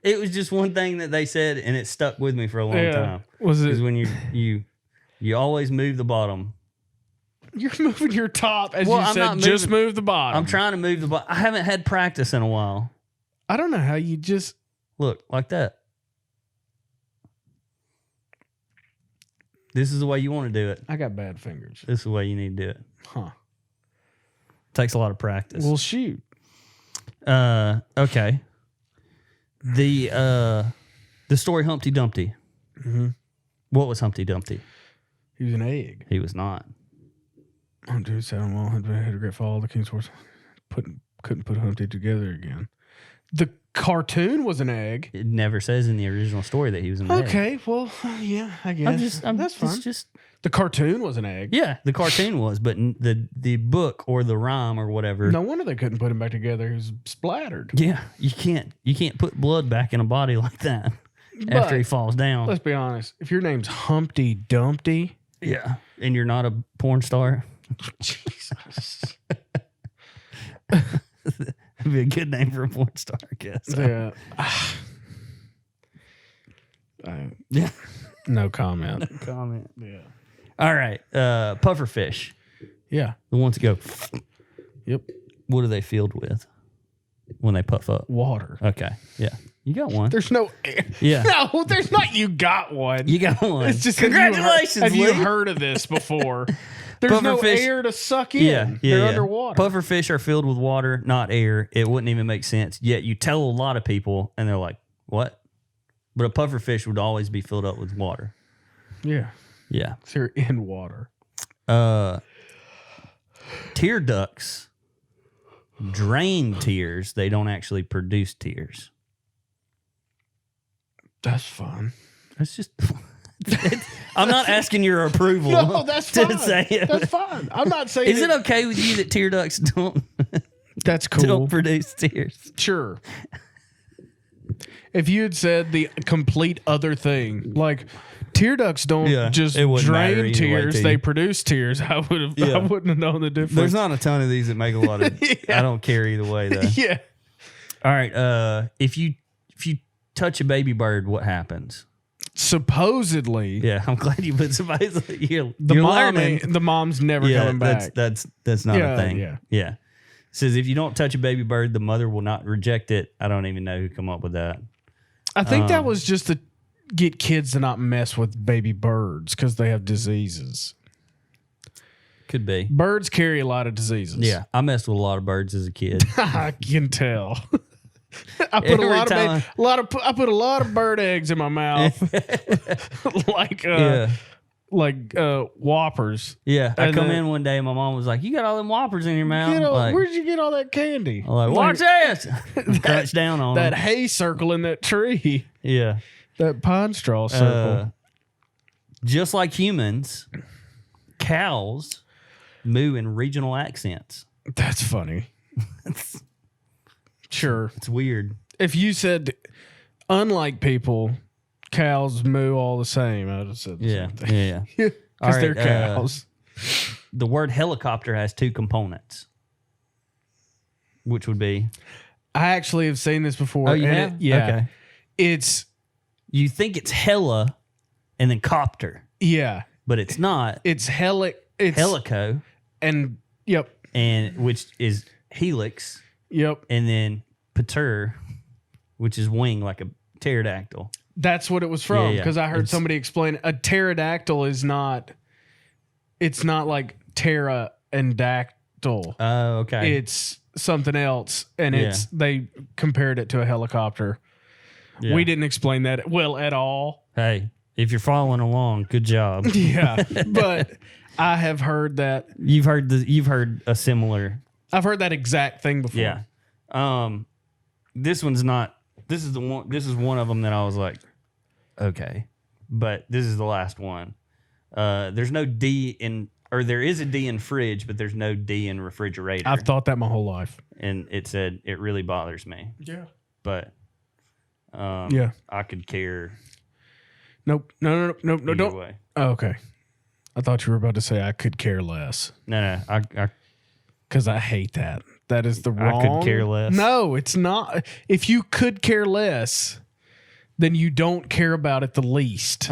It was just one thing that they said, and it stuck with me for a long time. Was it? Because when you always move the bottom. You're moving your top as Well, you I'm said. not Just moving- move the bottom. I'm trying to move the bottom. I haven't had practice in a while. I don't know how you just. Look, like that. This is the way you want to do it. I got bad fingers. This is the way you need to do it. Huh. Takes a lot of practice. Well, shoot. Okay. The story Humpty Dumpty. Mm-hmm. What was Humpty Dumpty? He was an egg. He was not. Oh, dude, said well, had a great fall. The king's horse couldn't put Humpty together again. The cartoon was an egg. It never says in the original story that he was an egg. Okay, well, yeah, I guess. That's fine. It's just The cartoon was an egg. yeah, the cartoon was, but the book or the rhyme or whatever. No wonder they couldn't put him back together. He was splattered. Yeah, you can't put blood back in a body like that after he falls down. Let's be honest. If your name's Humpty Dumpty, Yeah, and you're not a porn star. Jesus. That'd be a good name for a porn star, I guess. Yeah. Yeah. No comment. Comment. Yeah. All right, pufferfish, Yeah. the ones that go. Yep. What are they filled with when they puff up? Water. Okay, yeah, you got one. There's no. Yeah. No, there's not. You got one. You got one. It's just Congratulations, Have you Lee. heard of this before? There's no Pufferfish- air to suck in. Yeah, They're underwater. Pufferfish are filled with water, not air. It wouldn't even make sense. Yet you tell a lot of people, and they're like, "What?" But a pufferfish would always be filled up with water. Yeah. Yeah. So you're in water. Tear ducts drain tears. They don't actually produce tears. That's fun. That's just. I'm not asking your approval. No, that's fine. To say it. That's fine. I'm not saying. Is it okay with you that tear ducts don't That's cool. don't produce tears? Sure. If you had said the complete other thing, like tear ducts don't just it wouldn't matter drain either way tears, to they you. produce tears, I wouldn't have known the difference. There's not a ton of these that make a lot of. I don't care either way though. Yeah. All right. If you touch a baby bird, what happens? Supposedly, Yeah, I'm glad you put supposedly. You're the learning. mom's never coming back. That's not a thing. Yeah. It says if you don't touch a baby bird, the mother will not reject it. I don't even know who come up with that. I think that was just to get kids to not mess with baby birds because they have diseases. Could be. Birds carry a lot of diseases. Yeah, I messed with a lot of birds as a kid. I can tell. I put I put a lot of bird eggs in my mouth, like whoppers. Yeah, I And come then- in one day and my mom was like, "You got all them whoppers in your mouth." Where'd you get all that candy? I'm like, watch this. Crunch down on that them. hay circle in that tree, Yeah. that pine straw circle. Just like humans, cows moo in regional accents. That's funny. Sure. It's weird. If you said, unlike people, cows moo all the same, I would have said the Yeah. same thing. Yeah. Because All right, they're cows. The word helicopter has two components, which would be. I actually have seen this before. Oh, you and have? Yeah. Okay. It's, You think it's hella and then copter, yeah. but it's not. It's it's Helico, and yep. and which is helix, Yep. and then pater, which is wing like a pterodactyl. That's what it was from. Yeah. Because I heard somebody explain a pterodactyl is not, it's not like ptera and dactyl. Oh, okay. It's something else. And Yeah. they compared it to a helicopter. Yeah. We didn't explain that well at all. Hey, if you're following along, good job. Yeah. But I have heard that. You've heard a similar. I've heard that exact thing before. Yeah. This one's not. This is the one. This is one of them that I was like, okay, but this is the last one. There's no D in, or there is a D in fridge, but there's no D in refrigerator. I've thought that my whole life. And it said it really bothers me, Yeah. but Yeah. I could care. Nope. No, Either don't. way. Oh, okay. I thought you were about to say I could care less. No. I Because I hate that. That is the I wrong. could care less. No, it's not. If you could care less, then you don't care about it the least.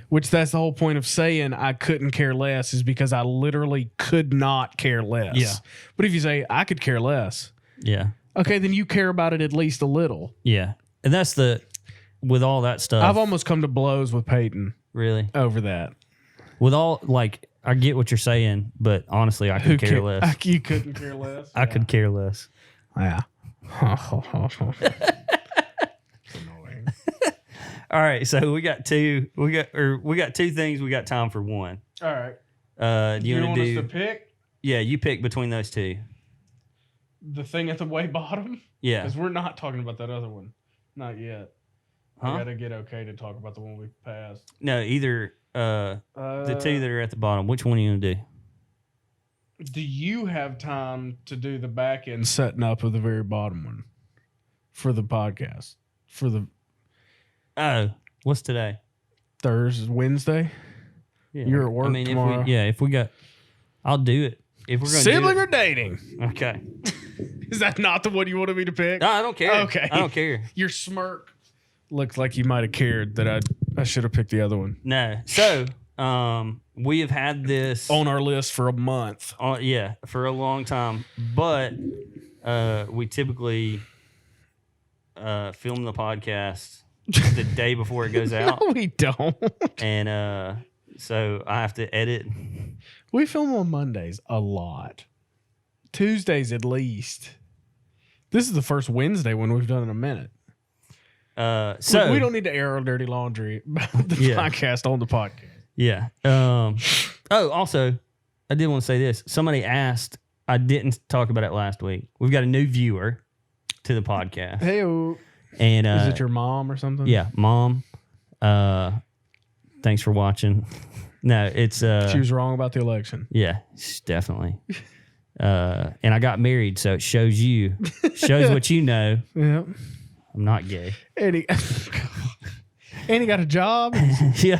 Which that's the whole point of saying I couldn't care less is because I literally could not care less. Yeah. But if you say I could care less, Yeah. okay, then you care about it at least a little. Yeah. And that's with all that stuff. I've almost come to blows with Peyton really. over that. With all, like, I get what you're saying, but honestly, I could care less. You couldn't care less. I could care less. Yeah. All right, so we got two things. We got time for one. All right. Do you want to do? us to pick Yeah, you pick between those two. the thing at the way bottom? Yeah. Because we're not talking about that other one. Not yet. Huh? I gotta get okay to talk about the one we passed. No, either the two that are at the bottom. Which one are you gonna do? Do you have time to do the back end setting up of the very bottom one for the podcast? For the Oh, what's today? Thursday, Wednesday? Yeah. You're at work tomorrow. If we got, I'll do it. If we're gonna Sibling do or dating? it. Okay. Is that not the one you wanted me to pick? No, I don't care. Okay. I don't care. Your smirk looked like you might have cared that I should have picked the other one. No. So, we have had this On our list for a month. for a long time, but we typically film the podcast the day before it goes out, No, we don't. and so I have to edit. We film on Mondays a lot. Tuesdays at least. This is the first Wednesday one we've done in a minute. So we don't need to air our dirty laundry about the podcast on the podcast. Yeah. Also, I did want to say this. Somebody asked. I didn't talk about it last week. We've got a new viewer to the podcast. Hey, and is it your mom or something? Yeah, mom. Thank Thanks for watching. No, it's She was wrong about the election. yeah, definitely. And I got married, so it shows what you know. Yeah. I'm not gay. And he, and he got a job. Yeah.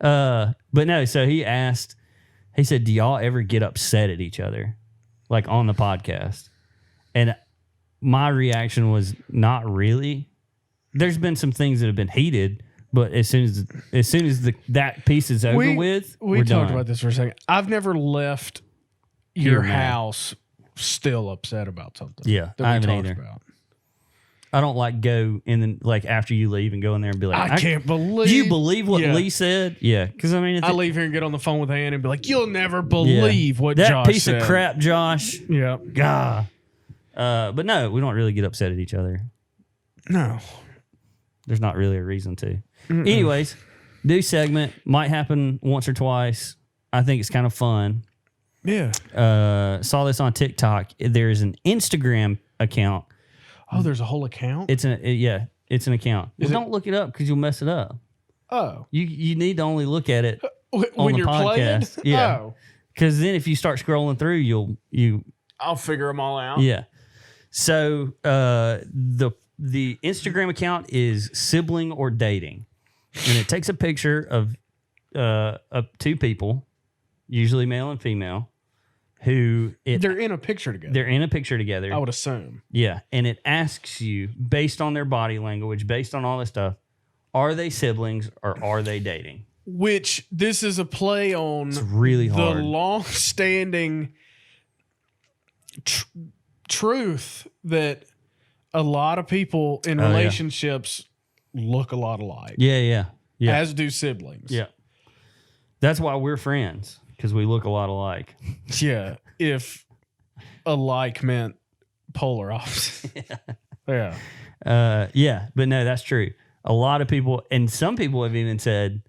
But no, so he said, do y'all ever get upset at each other? Like on the podcast? And my reaction was not really. There's been some things that have been heated, but as soon as that piece is over with, we we're talked done. about this for a second. I've never left your house still upset about something. Yeah, that I we haven't talked either. about. I don't like go and then like after you leave and go in there and be like, I can't believe. Do you believe what Yeah. Lee said? Yeah, because I mean, I leave here and get on the phone with Ann and be like, "You'll never yeah. believe what that Josh piece said." of crap, Josh. Yeah. Gah. But no, we don't really get upset at each other. No. There's not really a reason to. Anyways, new segment might happen once or twice. I think it's kind of fun. Yeah. Saw this on TikTok. There's an Instagram account. Oh, there's a whole account. It's an account. Well, don't look it up because you'll mess it up. Oh. You need to only look at it on When the you're playing. podcast. Yeah. Oh. Because then if you start scrolling through, you I'll figure them all out. yeah. So the Instagram account is sibling or dating, and it takes a picture of two people, usually male and female, They're in a picture together. They're in a picture together. I would assume. Yeah, and it asks you based on their body language, based on all this stuff, are they siblings or are they dating? Which this is a play on It's really hard. the long-standing truth that a lot of people in yeah. relationships look a lot alike, Yeah. as do siblings. Yeah. That's why we're friends, because we look a lot alike. Yeah. If alike meant polar opposite. Yeah. Yeah, but no, that's true. A lot of people, and some people have even said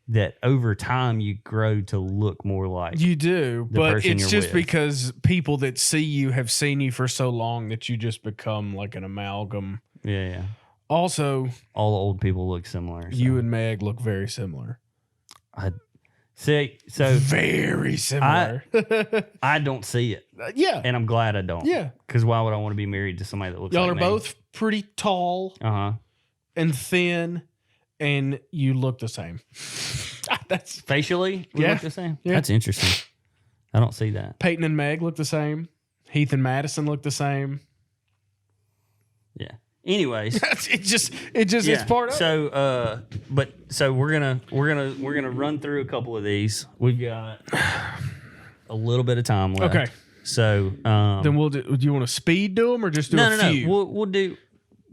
that over time you grow to look more like You do, the but person it's you're just with. because people that see you have seen you for so long that you just become like an amalgam. Yeah. Also, All old people look similar. So. you and Meg look very similar. I see. So Very similar. I don't see it, yeah. and I'm glad I don't. Yeah. Because why would I want to be married to somebody that looks Y'all like are me? both pretty tall Uh-huh. and thin, and you look the same. That's Facially, we Yeah. look the same. Yeah. That's interesting. I don't see that. Peyton and Meg look the same. Heath and Madison look the same. Yeah. Anyways. It's part of it. So we're gonna run through a couple of these. We've got a little bit of time left. Okay. So Then we'll do you want to speed do them or just do a few? No.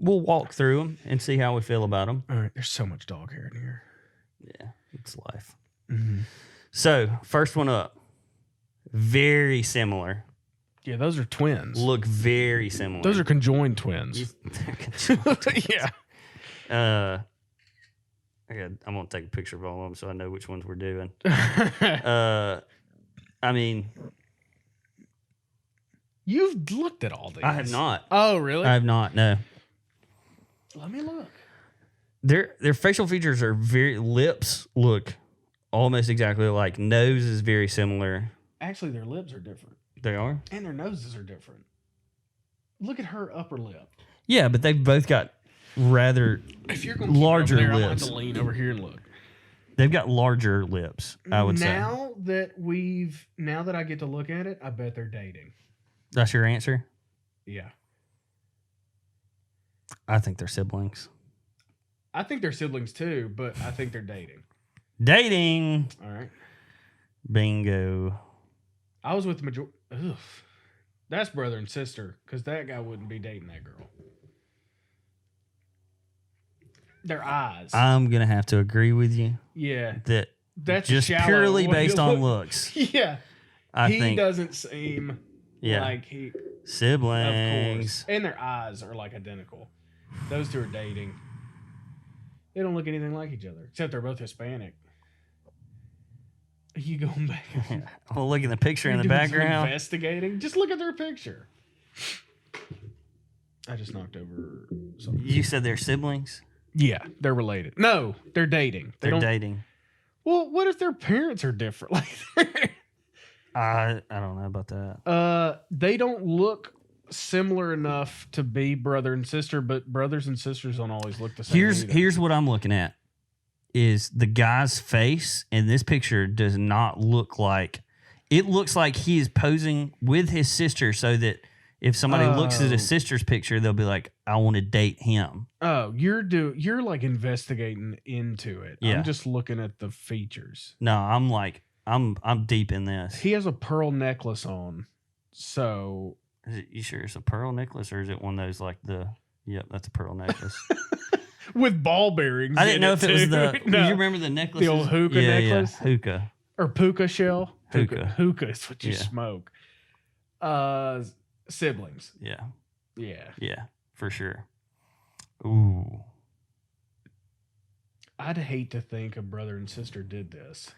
We'll walk through them and see how we feel about them. All right. There's so much dog hair in here. Yeah, it's life. Mm-hmm. So first one up, very similar. Yeah, those are twins. Look very similar. Those are conjoined twins. Yeah. I'm gonna take a picture of all of them so I know which ones we're doing. I mean, You've looked at all these. I have not. Oh, really? I have not. No. Let me look. Their facial features are lips look almost exactly alike. Nose is very similar. Actually, their lips are different. They are? And their noses are different. Look at her upper lip. Yeah, but they've both got rather If you're going larger there, I'm lips. going to lean over here and look. They've got larger lips, I would say. Now that I get to look at it, I bet they're dating. That's your answer? Yeah. I think they're siblings. I think they're siblings too, but I think they're dating. Dating. All right. Bingo. I was with the majority. That's brother and sister, because that guy wouldn't be dating that girl. Their eyes. I'm going to have to agree with you Yeah. that's a just shallow purely way to based on look. looks. Yeah. I He think doesn't seem like he. Of siblings. course. And their eyes are like identical. Those two are dating. They don't look anything like each other, except they're both Hispanic. Are you going back? Well, look at the picture in the Doing some background. investigating. Just look at their picture. I just knocked over something. You said they're siblings? Yeah, they're related. No, they're dating. They're dating. Well, what if their parents are different? Like, I don't know about that. they don't look similar enough to be brother and sister, but brothers and sisters don't always look the same. Here's what I'm looking at is the guy's face in this picture does not look like it looks like he is posing with his sister so that if somebody looks at his sister's picture, they'll be like, I want to date him. Oh, you're like investigating into it. Yeah. I'm just looking at the features. No, I'm like I'm deep in this. He has a pearl necklace on. So You sure it's a pearl necklace or is it one of those like yep, that's a pearl necklace. with ball bearings. I didn't know if it was No. Do you remember the necklace? The old hookah necklace? Yeah, hookah. Or puka shell? Hookah. Hookah is what you Yeah. smoke. Siblings. Yeah. Yeah. Yeah, for sure. Ooh. I'd hate to think a brother and sister did this.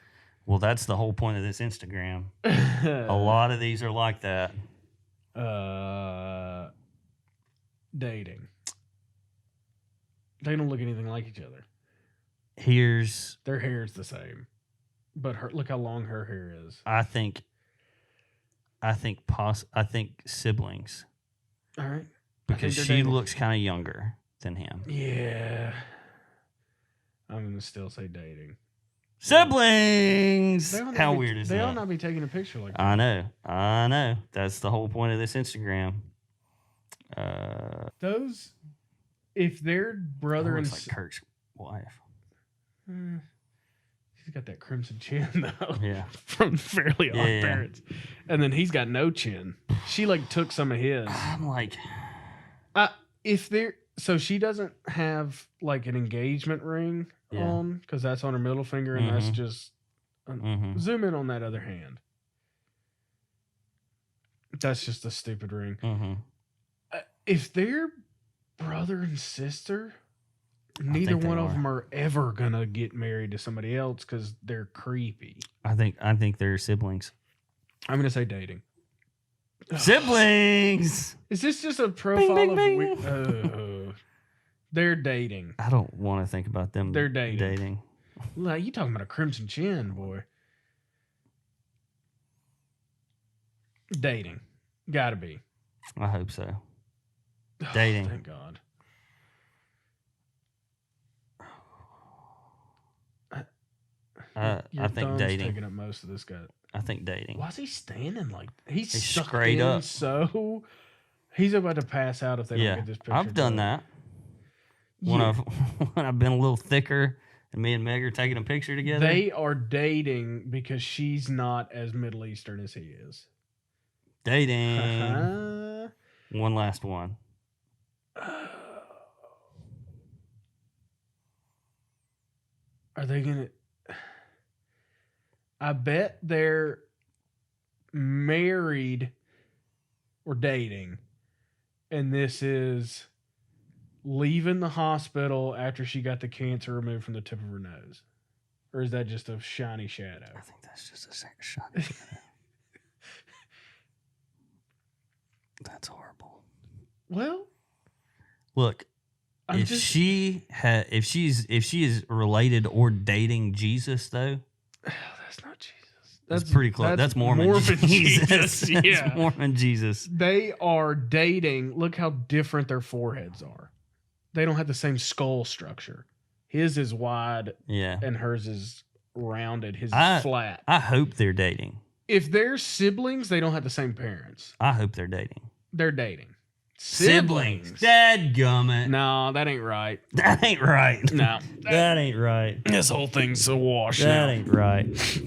Well, that's the whole point of this Instagram. A lot of these are like that. Dating. They don't look anything like each other. Their hair's the same, but look how long her hair is. I think siblings. All right, because she looks kind of younger than him. Yeah, I'm gonna still say dating. Siblings. How weird is that? They ought not be taking a picture like that. I know. That's the whole point of this Instagram. Those, if they're brother and like Kirk's wife. He's got that crimson chin though. Yeah, from Fairly Odd Parents, and then he's got no chin. She like took some of his. I'm like, if they're so she doesn't have like an engagement ring on because that's on her middle finger, and that's just zoom in on that other hand. That's just a stupid ring. If they're brother and sister, neither one of them are ever gonna get married to somebody else because they're creepy. I think they're siblings. I'm gonna say dating. Siblings. Is this just a profile bing, bing, of? They're dating. I don't want to think about them. They're dating. Dating. You talking about a crimson chin, boy? Dating, gotta be. I hope so. Dating. Thank God. I think dating. Taking up most of this guy. I think dating. Why is he standing like he's straight in up? So he's about to pass out if they don't get this picture. I've done that. When I've been a little thicker and me and Meg are taking a picture together. They are dating because she's not as Middle Eastern as he is. Dating. One last one. Are they gonna? I bet they're married or dating, and this is leaving the hospital after she got the cancer removed from the tip of her nose, or is that just a shiny shadow? I think that's just a shiny shadow. That's horrible. Well, look, if she is related or dating Jesus, though, that's not Jesus. That's pretty close. That's Mormon Jesus. Yeah, That's Mormon Jesus. They are dating. Look how different their foreheads are. They don't have the same skull structure. His is wide, and hers is rounded. His is flat. I hope they're dating. If they're siblings, they don't have the same parents. I hope they're dating. They're dating. Siblings. Dadgummit. No, that ain't right. That ain't right. No. That ain't right. This whole thing's a wash now. That ain't right.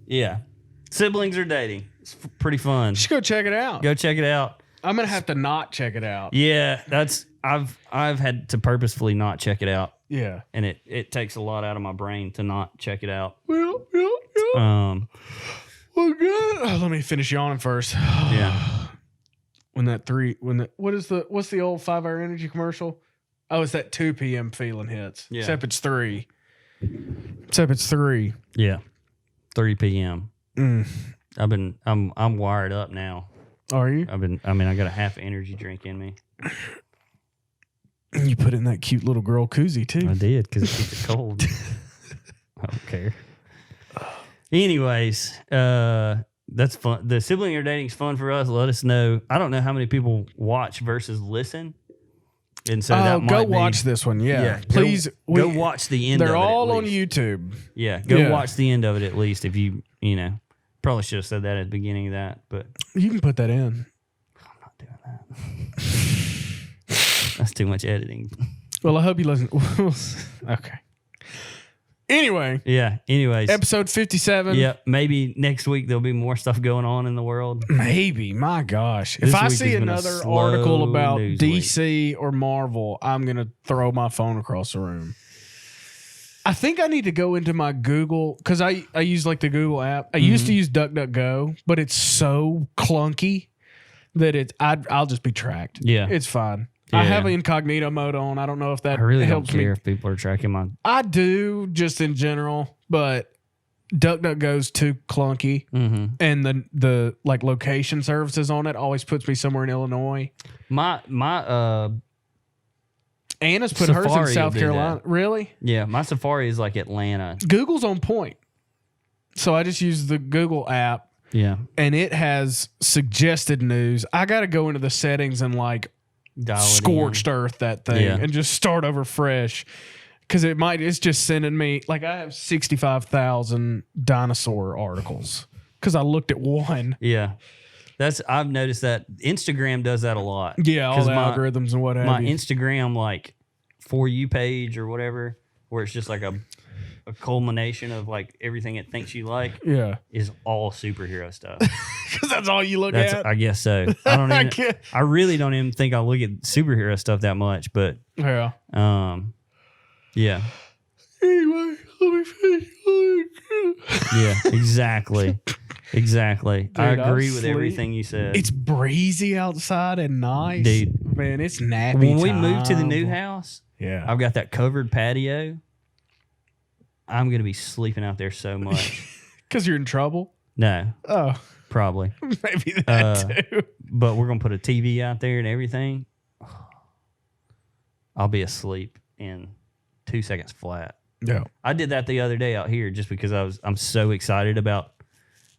Yeah. Siblings are dating. It's pretty fun. Just go check it out. Go check it out. I'm going to have to not check it out. Yeah, I've had to purposefully not check it out. Yeah. And it takes a lot out of my brain to not check it out. Well, good. Let me finish yawning first. Yeah. What's the old 5 Hour Energy commercial? Oh, it's that 2 p.m. feeling hits. Yeah. Except it's 3. Yeah. 3 p.m. I'm wired up now. Are you? I got a half energy drink in me. You put in that cute little girl koozie too. I did because it keeps it cold. I don't care. Anyways, that's fun. The sibling or dating is fun for us. Let us know. I don't know how many people watch versus listen. And so that might go be, watch this one. Yeah. Go- Please go watch the end of it. They're all at on least. YouTube. Yeah, go Yeah. watch the end of it at least if you probably should have said that at the beginning of that, but You can put that in. I'm not doing that. That's too much editing. Well, I hope you listen. Okay. Anyway, Yeah, anyways. episode 57. Yeah, maybe next week there'll be more stuff going on in the world. Maybe. My gosh. This If I week see has been a another slow article about news DC or Marvel, I'm going to throw my phone across the room. I think I need to go into my Google because I use like the Google app. I used to use DuckDuckGo, but it's so clunky that I'll just be tracked. Yeah. It's fine. Yeah. I have incognito mode on. I don't know if that I really don't helps me. care if people are tracking my... I do just in general, but DuckDuckGo's too clunky, and the like location services on it always puts me somewhere in Illinois. My Anna's put hers in Safari South will do Carolina. that. Really? Yeah, my Safari is like Atlanta. Google's on point, so I just use the Google app, Yeah. and it has suggested news. I got to go into the settings and like Dial it in. scorched earth that thing Yeah. and just start over fresh. Because it's just sending me, like, I have 65,000 dinosaur articles because I looked at one. Yeah. I've noticed that Instagram does that a lot. Yeah, all 'Cause the my- algorithms and what have My you. Instagram, like, For You page or whatever, where it's just like a culmination of like everything it thinks you like, Yeah. is all superhero stuff. Because that's all you look at. I guess so. I don't I even, can't- I really don't even think I look at superhero stuff that much, but Yeah. yeah. Anyway, let me finish. Yeah, exactly. Exactly. I Dude, agree I'm with sleep. everything you said. It's breezy outside and nice. Dude. Man, it's nappy When we moved to the time. new house, Yeah. I've got that covered patio. I'm going to be sleeping out there so much. Because you're in trouble? No, Oh, probably. maybe that too. But we're going to put a TV out there and everything. I'll be asleep in 2 seconds flat. Yeah. I did that the other day out here just because I'm so excited about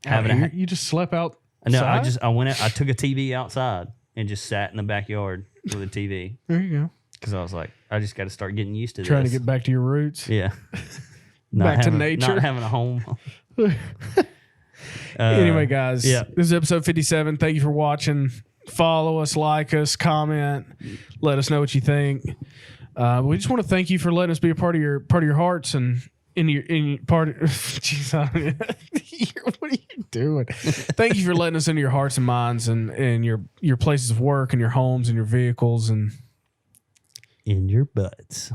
having You just slept out. No, I went out, I took a TV outside and just sat in the backyard with a TV There you go. because I was like, I just got to start getting used to Trying this. to get back to your roots. Yeah. Back to nature. Not having a home. Anyway, guys, yeah. this is episode 57. Thank you for watching. Follow us, like us, comment, let us know what you think. We just want to thank you for letting us be a part of your hearts and in your part of, jeez, what are you doing? Thank you for letting us into your hearts and minds and your places of work and your homes and your vehicles and In your butts.